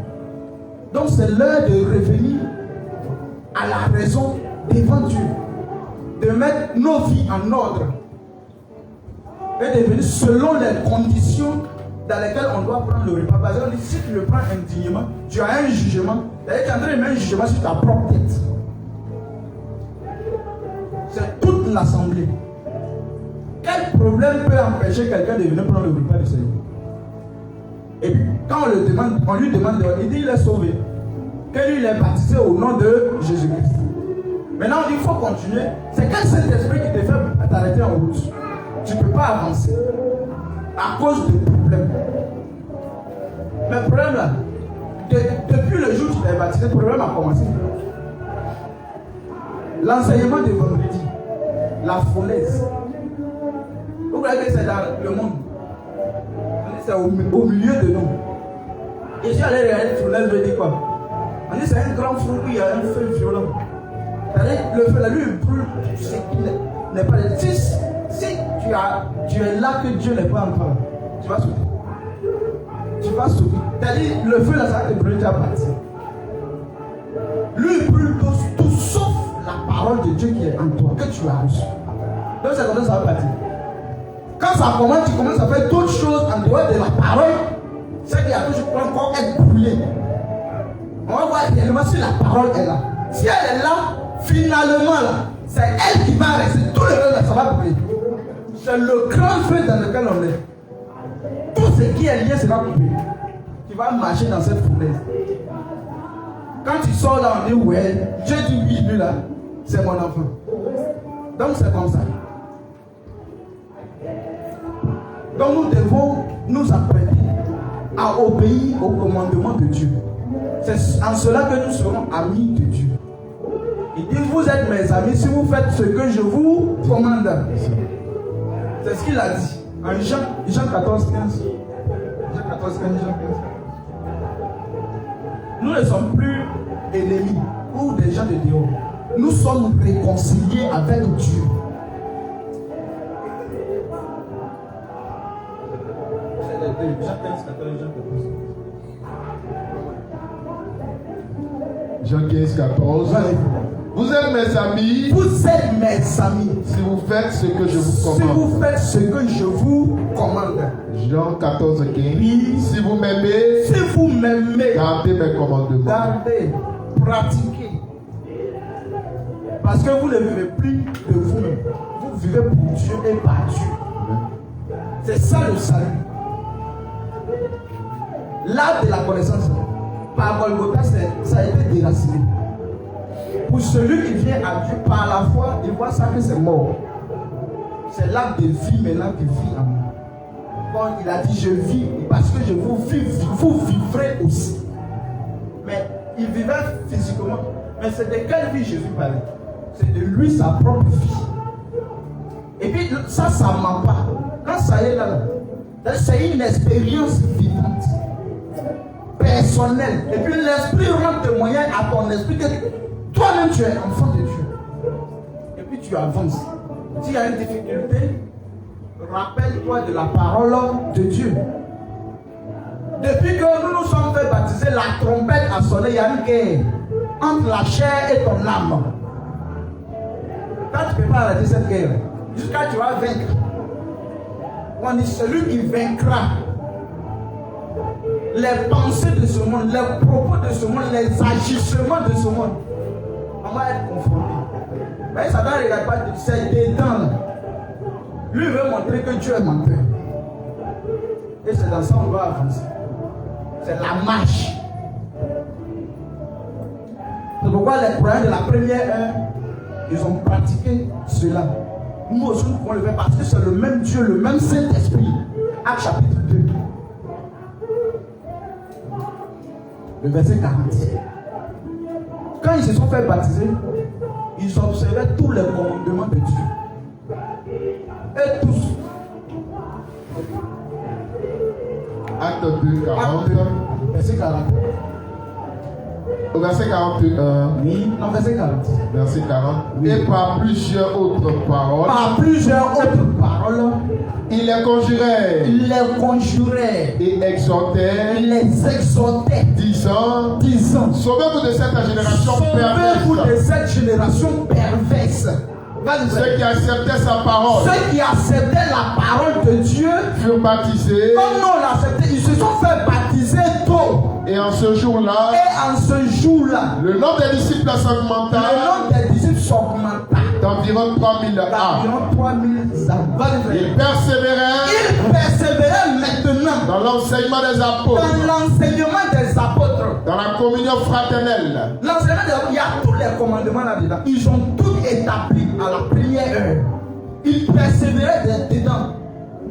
Donc c'est l'heure de revenir à la raison devant Dieu. De mettre nos vies en ordre. Et de venir selon les conditions dans lesquelles on doit prendre le repas. Par exemple, si tu le prends indignement, tu as un jugement. C'est-à-dire que tu es en train de mettre un jugement sur ta propre tête. C'est toute l'assemblée. Quel problème peut empêcher quelqu'un de venir prendre le repas du Seigneur? Et puis, quand on lui demande, il dit qu'il est sauvé. Que lui, il est baptisé au nom de Jésus-Christ. Maintenant, on dit qu'il faut continuer. C'est quel Saint-Esprit qui te fait t'arrêter en route? Tu ne peux pas avancer. À cause de problèmes. Mais le problème là, depuis le jour où tu t'es baptisé, le problème a commencé. L'enseignement de vendredi, la follaise. Vous voyez que c'est dans le monde. C'est au milieu de nous. Et je suis allé regarder la follaise, je dis quoi? On dit c'est un grand feu où il y a un feu violent. Le feu, la lumière brûle, tu sais qu'il n'est pas le 6. Si tu es là que Dieu n'est pas encore, tu vas sauter. Tu vas sauter. C'est-à-dire, le feu là, ça va te brûler déjà parti. Lui, il brûle tout sauf la parole de Dieu qui est en toi, que tu as reçue. Donc, c'est comme ça va partir. Quand ça commence, tu commences à faire d'autres choses en dehors de la parole, c'est qu'il y a toujours encore être brûlé. On va voir réellement si la parole est là. Si elle est là, finalement là, c'est elle qui va rester. Tout le reste, ça va brûler. C'est le grand feu dans lequel on est. Tout ce qui est lié sera coupé. Tu vas marcher dans cette foulaise. Quand tu sors là, on dit ouais, Dieu dit oui, lui là, c'est mon enfant. Donc c'est comme ça. Donc nous devons nous apprêter à obéir au commandement de Dieu. C'est en cela que nous serons amis de Dieu. Il dit, vous êtes mes amis si vous faites ce que je vous commande. C'est ce qu'il a dit. En Jean 14, 15. Jean 14, 15, Jean 15. Nous ne sommes plus ennemis ou des gens de dehors. Nous sommes réconciliés avec Dieu. C'est les deux. Jean 15, 14, Jean 14. Jean 15, 14. Vous êtes mes amis. Vous êtes mes amis. Si vous faites ce que je vous commande. Si vous faites ce que je vous commande. Jean 14, 15. Oui. Si vous m'aimez. Si vous m'aimez. Gardez mes commandements. Gardez. Pratiquez. Parce que vous ne vivez plus de vous-même. Vous vivez pour Dieu et par Dieu. C'est ça le salut. L'arbre de la connaissance. Par Golgotha, ça a été déraciné. Pour celui qui vient à Dieu par la foi, il voit ça que c'est mort. C'est l'arbre de vie maintenant qui vit en moi. Bon, il a dit je vis parce que je vous vis, vous vivrez aussi. Mais il vivait physiquement. Mais c'est de quelle vie Jésus parlait? C'est de lui sa propre vie. Et puis ça ne ment pas. Quand ça est là, c'est une expérience vivante. Personnel. Et puis l'esprit rend témoignage à ton esprit que toi-même tu es enfant de Dieu. Et puis tu avances. S'il y a une difficulté, rappelle-toi de la parole de Dieu. Depuis que nous nous sommes fait baptiser, la trompette a sonné, il y a une guerre entre la chair et ton âme. Quand tu ne peux pas arrêter cette guerre, jusqu'à ce que tu vas vaincre. On dit celui qui vaincra les pensées de ce monde, les propos de ce monde, les agissements de ce monde, on va être confronté. Mais ça ne regarde pas, c'est dedans. Lui veut montrer que Dieu est menteur. Et c'est dans ça qu'on doit avancer. C'est la marche. C'est pourquoi les croyants de la première heure, ils ont pratiqué cela. Nous aussi nous pouvons le faire parce que c'est le même Dieu, le même Saint-Esprit. Acte chapitre 2. Le verset 40. Quand ils se sont fait baptiser, ils observaient tous les commandements de Dieu. Et tous. Acte 2, 40. Verset 40. Au verset 41. Oui, non, verset 40. Verset 40. Oui. Et par plusieurs autres paroles. Par plusieurs autres paroles. Il les conjurait. Il les conjurait. Et exhortait. Il les exhortait. Disant. Sauvez-vous de cette génération perverse. Sauvez-vous de cette génération perverse. Ceux qui acceptaient sa parole. Ceux qui acceptaient la parole de Dieu furent baptisés. Comme non l'acceptaient, ils se sont fait baptiser tôt. Et en ce jour-là. Et en ce jour-là. Le nombre des disciples s'augmenta. Le nombre des disciples s'augmenta. D'environ 3000 âmes. D'environ 3000 âmes. Ils persévéraient. Ils persévéraient maintenant. Dans l'enseignement des apôtres. Dans l'enseignement des apôtres. Dans la communion fraternelle. L'enseignement des apôtres, il y a tous les commandements là-dedans. Ils ont tout établi à la première heure. Ils persévéraient dedans.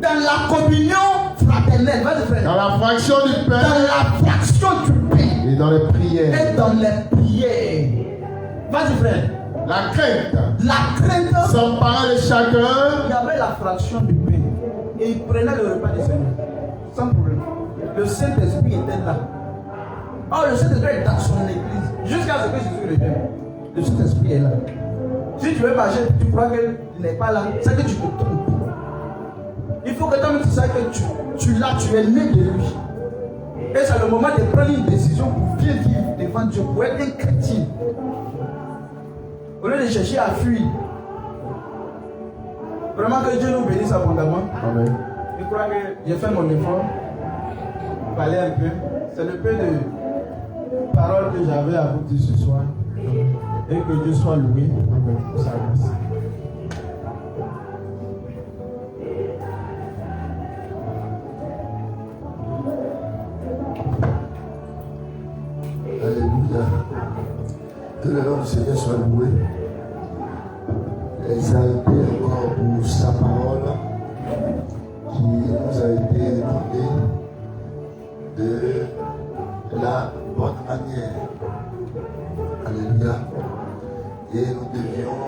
Dans la communion fraternelle. Dans la fraction du pain. Dans la fraction du pain. Et dans les prières. Et dans les prières. Vas-y frère. La crainte. La crainte. S'emparait de chacun. Il y avait la fraction du pain. Et il prenait le repas du Seigneur. Sans problème. Le Saint-Esprit était là. Oh, le Saint-Esprit est dans son église. Jusqu'à ce que Jésus revienne. Le Saint-Esprit est là. Si tu veux marcher, tu crois qu'il n'est pas là, c'est que tu te trompes. Il faut que toi-même tu saches que tu es né de lui. Et c'est le moment de prendre une décision pour bien vivre devant Dieu, pour être un chrétien. Au lieu de chercher à fuir. Vraiment que Dieu nous bénisse abondamment. Amen. Je crois que j'ai fait mon effort. Parler un peu. C'est le peu de paroles que j'avais à vous dire ce soir. Et que Dieu soit loué. Amen. Pour sa grâce. Alléluia. Que le nom du Seigneur soit loué. Exalté encore pour sa parole qui nous a été donnée de la bonne manière. Alléluia. Et nous devions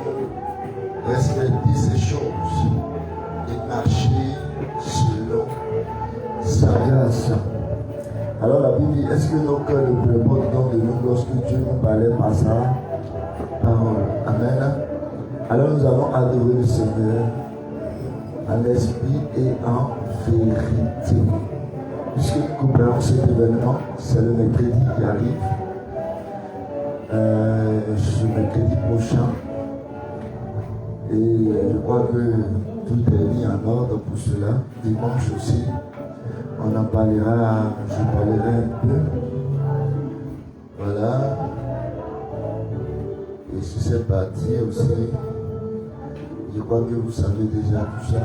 respecter ces choses et marcher selon sa grâce. Alors la Bible dit, est-ce que nos cœurs ne pleurent pas dedans de nous lorsque Dieu nous parlait par sa parole? Amen. Alors nous allons adorer le Seigneur en esprit et en vérité. Puisque nous couperons cet événement, c'est le mercredi qui arrive. Ce mercredi prochain. Et je crois que tout est mis en ordre pour cela. Dimanche aussi. On en parlera, je parlerai un peu. Voilà. Et sur cette partie aussi, je crois que vous savez déjà tout ça.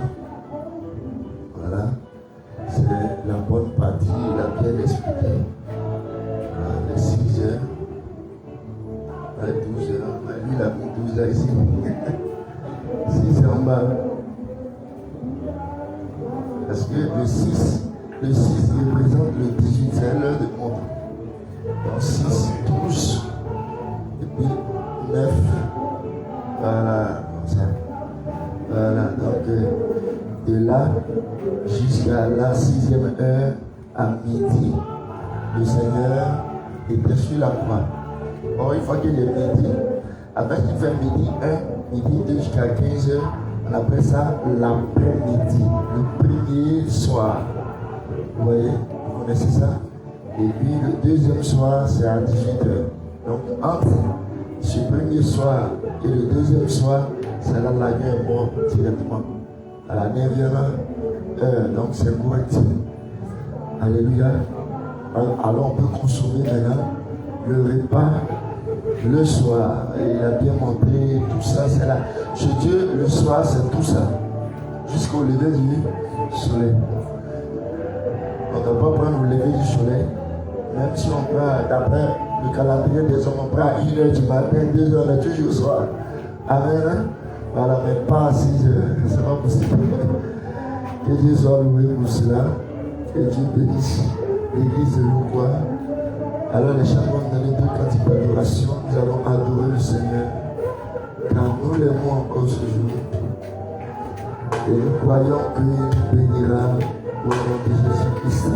Voilà. C'est la bonne partie, il a bien expliqué. Voilà, les 6 heures. Les 12 heures. Lui, il a mis 12 là ici. 6 heures en bas. Parce que le 6 représente le 18, c'est l'heure de montre. Donc 6, 12, et puis 9, voilà, comme ça. Voilà, donc de là jusqu'à la 6e heure à midi, le Seigneur était sur la croix. Or, une fois qu'il est midi, après qu'il fait midi 1, midi 2 jusqu'à 15 heures, on appelle ça l'après-midi, le premier soir. Vous voyez, vous connaissez ça? Et puis le deuxième soir, c'est à 18h. Donc entre ce premier soir et le deuxième soir, c'est là la nuit est morte directement. À la 9e heure, donc c'est correct. Alléluia. Alors on peut consommer maintenant le repas le soir. Et il a bien montré tout ça. C'est là. Chez Dieu, le soir, c'est tout ça. Jusqu'au lever du soleil. On ne doit pas prendre le lever du soleil. Même si on prend, d'après le calendrier des hommes, on prend à 1h du matin, 2h, on est toujours au soir. Amen. Voilà, mais pas à 6h. C'est pas possible. Que Dieu soit loué pour cela. Que Dieu bénisse l'église de Louvois. Alors les chants vont donner deux cantiques d'adoration. Nous allons adorer le Seigneur. Car nous l'aimons encore ce jour. Et nous croyons qu'il nous bénira au nom de Jésus-Christ.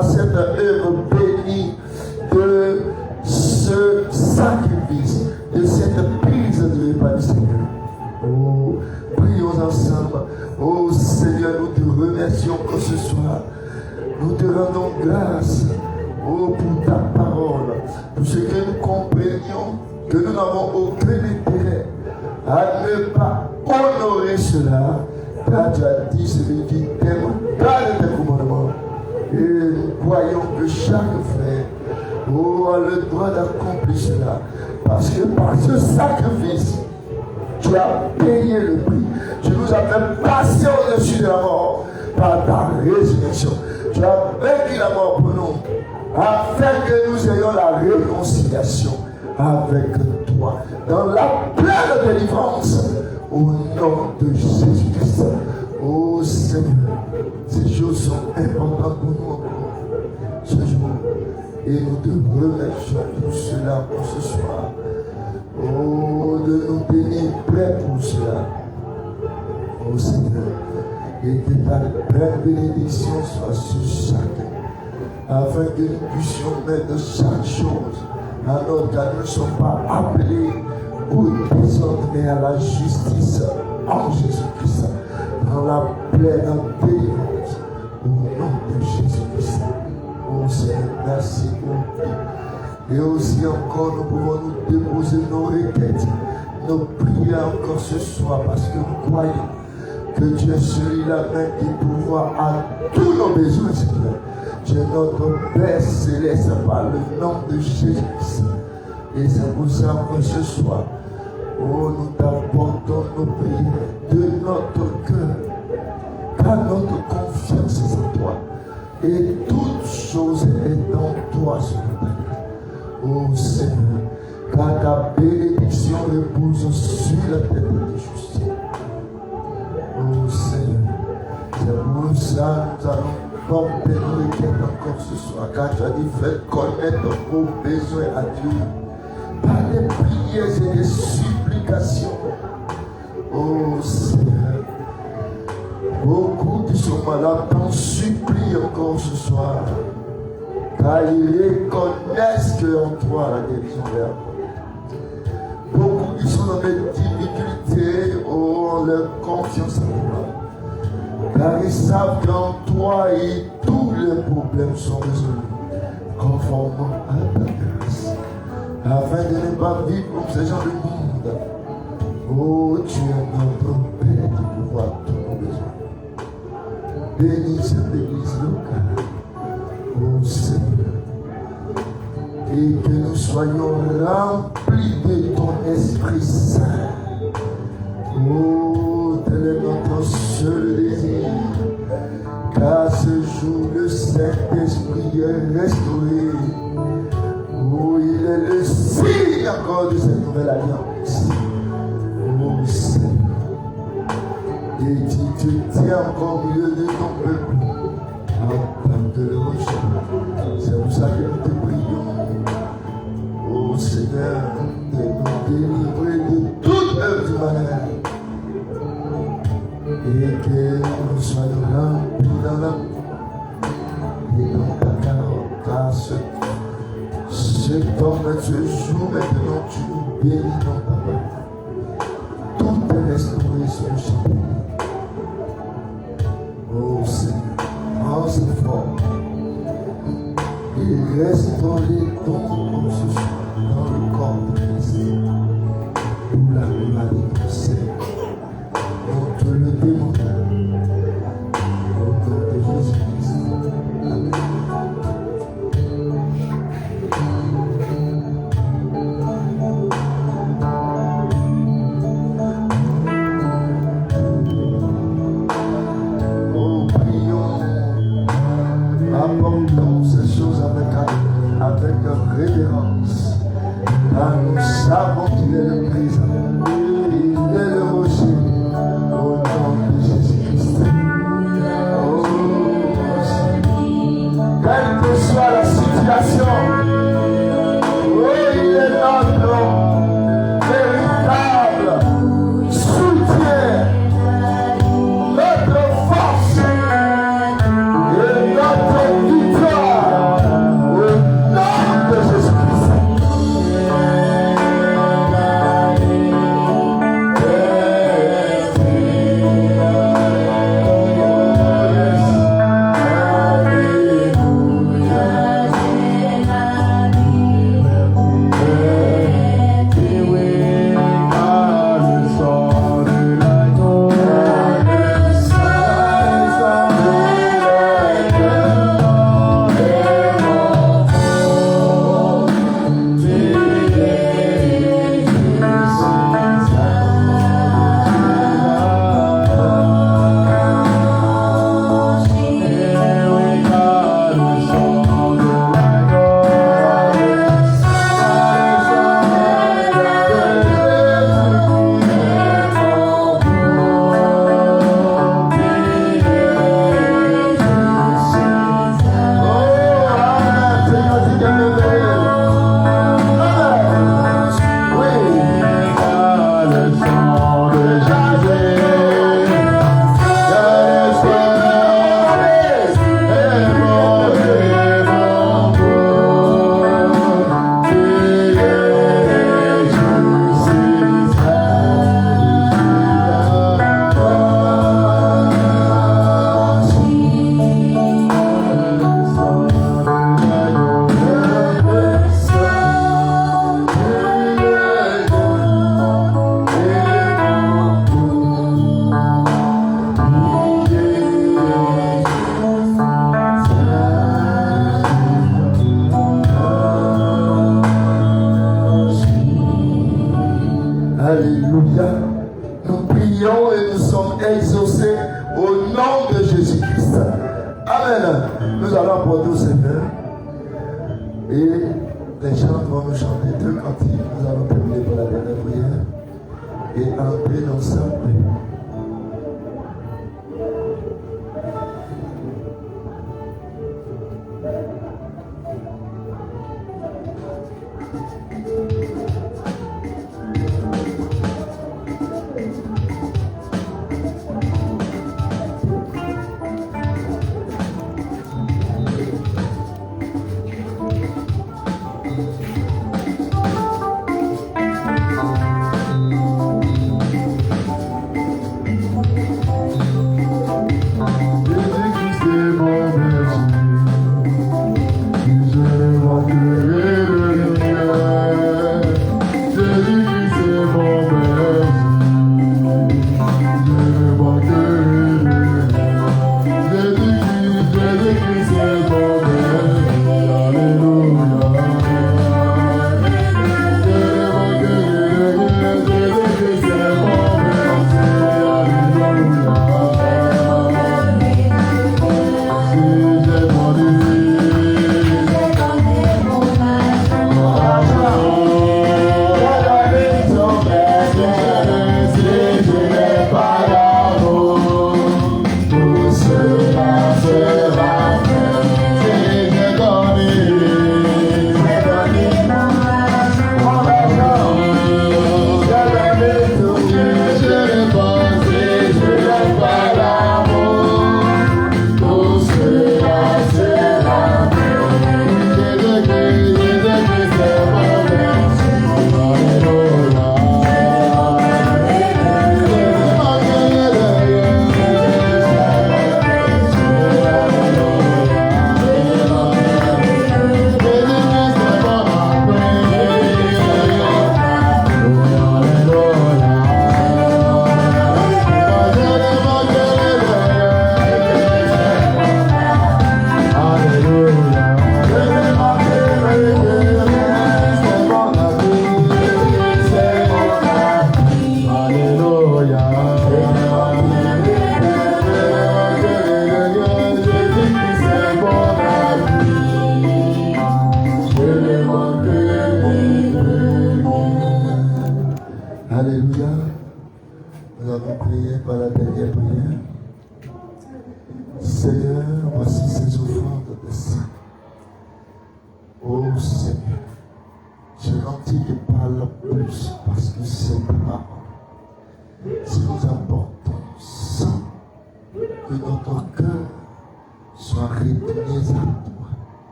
à cette œuvre bénie de ce sacrifice, de cette prise de repas du Seigneur. Oh, prions ensemble. Oh Seigneur, nous te remercions pour ce soir. Nous te rendons grâce, oh, pour ta parole, pour ce que nous comprenions, que nous n'avons aucun intérêt à ne pas honorer cela. Car tu as dit celui qui t'aime, garde tes commandements. Et nous croyons que chaque frère, oh, a le droit d'accomplir cela. Parce que par ce sacrifice, tu as payé le prix. Tu nous as fait passer au-dessus de la mort par ta résurrection. Tu as vaincu la mort pour nous, afin que nous ayons la réconciliation avec toi, dans la pleine délivrance, au nom de Jésus-Christ. Oh Seigneur, ces choses sont importantes pour nous encore ce jour, et nous te remercions pour cela, pour ce soir. Oh, de nous tenir prêts pour cela. Oh Seigneur, et que ta pleine bénédiction soit sur chacun, afin que nous puissions mettre chaque chose à notre car nous ne sommes pas appelés au désordre, mais à la justice en Jésus-Christ, dans la pleine délivrance, au nom de Jésus-Christ. Oh Seigneur, merci pour tout. Et aussi encore, nous pouvons nous déposer nos requêtes, nos prières encore ce soir, parce que nous croyons que tu es celui-là même qui pourvoit à tous nos besoins, Seigneur. Tu es notre Père céleste par le nom de Jésus-Christ. Et c'est pour ça que ce soir, oh, nous t'apportons nos prières de notre cœur, car notre confiance est en toi. Et toute chose est en toi, Seigneur. Oh Seigneur, car ta bénédiction repose sur la tête des justes. Oh Seigneur, c'est pour ça que nous allons porter nos requêtes encore ce soir, car tu as dit faites connaître vos besoins à Dieu par des prières et des supplications. Oh Seigneur, beaucoup qui sont malades t'en supplient encore ce soir, car ils reconnaissent qu'en toi la guérison est apportée. Beaucoup qui sont dans des difficultés ont leur confiance en toi, car ils savent qu'en toi tous les problèmes sont résolus conformément à ta grâce, afin de ne pas vivre comme ces gens du monde. Oh, tu es notre Père qui pourvoit tous nos besoins. Bénis cette église locale, oh Seigneur, et que nous soyons remplis de ton Esprit Saint. Oh, tel est notre seul désir, car ce jour le Saint-Esprit est restauré. Oh, il est le signe encore de cette nouvelle alliance. Oh Seigneur, et tu te tiens encore au milieu de ton peuple en tant que le rocher. C'est pour ça que nous te prions, oh Seigneur, de nous délivrer de toute œuvre du malheur, et que nous soyons remplis dans l'amour et dans ta parole, car cet homme, ce jour maintenant, tu nous bénis dans ta parole. Tout est restauré sur le champ. Oh Seigneur, prends cette forme et restaure les dons ce soir dans le corps de Christ. Pour la gloire de ton Seigneur, on te le demande. Au nom de Jésus-Christ. Amen. Apportons ces choses avec révérence, car nous savons qu'il est le présent, il est le rocher, au nom de Jésus-Christ. Oh, quelle que soit la situation, oh, il est notre véritable soutien, notre force et notre victoire. Et les chants vont nous chanter 2 cantiques. Nous allons terminer par la dernière prière et entrer dans sa paix.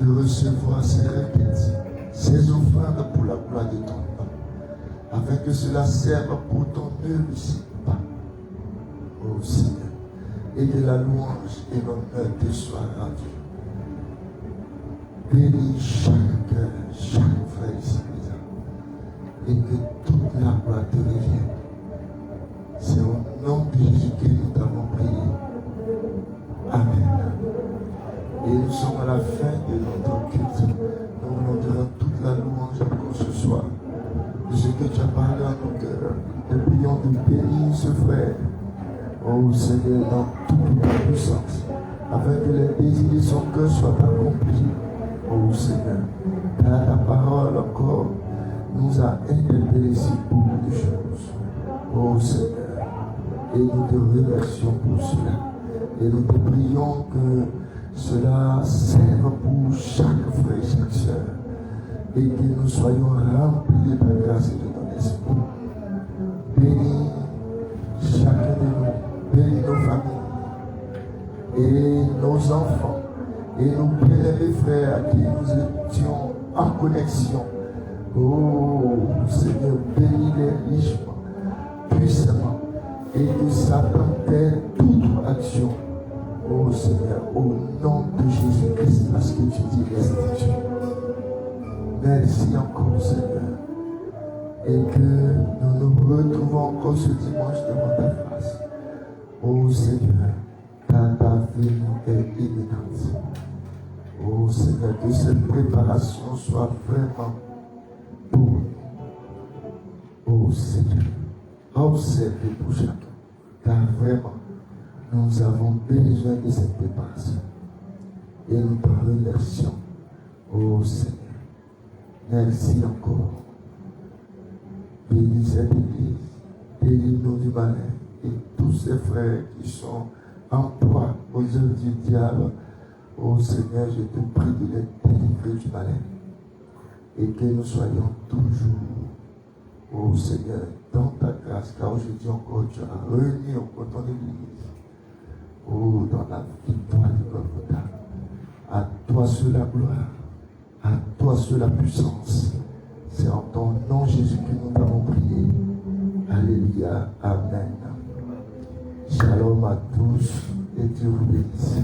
Recevoir ces requêtes, ces offrandes pour la gloire de ton nom, afin que cela serve pour ton œuvre ici, ô Seigneur, et que la louange et l'honneur te soient rendus. Bénis chaque cœur, chaque frère ici présent, et que toute la gloire te revienne. C'est au nom de Jésus que nous t'avons prié. Amen. Et nous sommes à la fin de notre culte. Nous voulons te rendre toute la louange encore ce soir de ce que tu as parlé à nos cœurs. Nous prions de bénir ce frère, ô Seigneur, dans toute ta puissance, afin que les désirs de son cœur soient accomplis, ô Seigneur. Car ta parole encore nous a interpellés sur beaucoup de choses, ô Seigneur. Et nous te remercions pour cela. Et nous te prions que cela serve pour chaque frère et chaque soeur, et que nous soyons remplis de ta grâce et de ton esprit. Bénis chacun de nous, bénis nos familles et nos enfants et nos bien-aimés frères à qui nous étions en connexion Oh Seigneur, bénis-les richement, puissamment, et que Satan perd toute action. Oh Seigneur, au nom de Jésus-Christ, parce que tu dis restitue. Merci encore Seigneur. Et que nous nous retrouvons encore ce dimanche devant ta face. Oh Seigneur, car ta venue est imminente. Oh Seigneur, que cette préparation soit vraiment pour nous. Oh Seigneur, observez pour chacun. Car vraiment, nous avons besoin de cette préparation. Et nous te remercions. Oh Seigneur, merci encore. Bénis cette église, délivre-nous du malin et tous ces frères qui sont en proie aux œuvres du diable. Oh Seigneur, je te prie de les délivrer du malin et que nous soyons toujours, oh Seigneur, dans ta grâce, car aujourd'hui encore tu as réuni encore ton église, oh, dans la victoire du Golgotha. À toi seul la gloire, à toi seul la puissance. C'est en ton nom, Jésus, que nous t'avons prié. Alléluia. Amen. Shalom à tous et Dieu vous bénisse.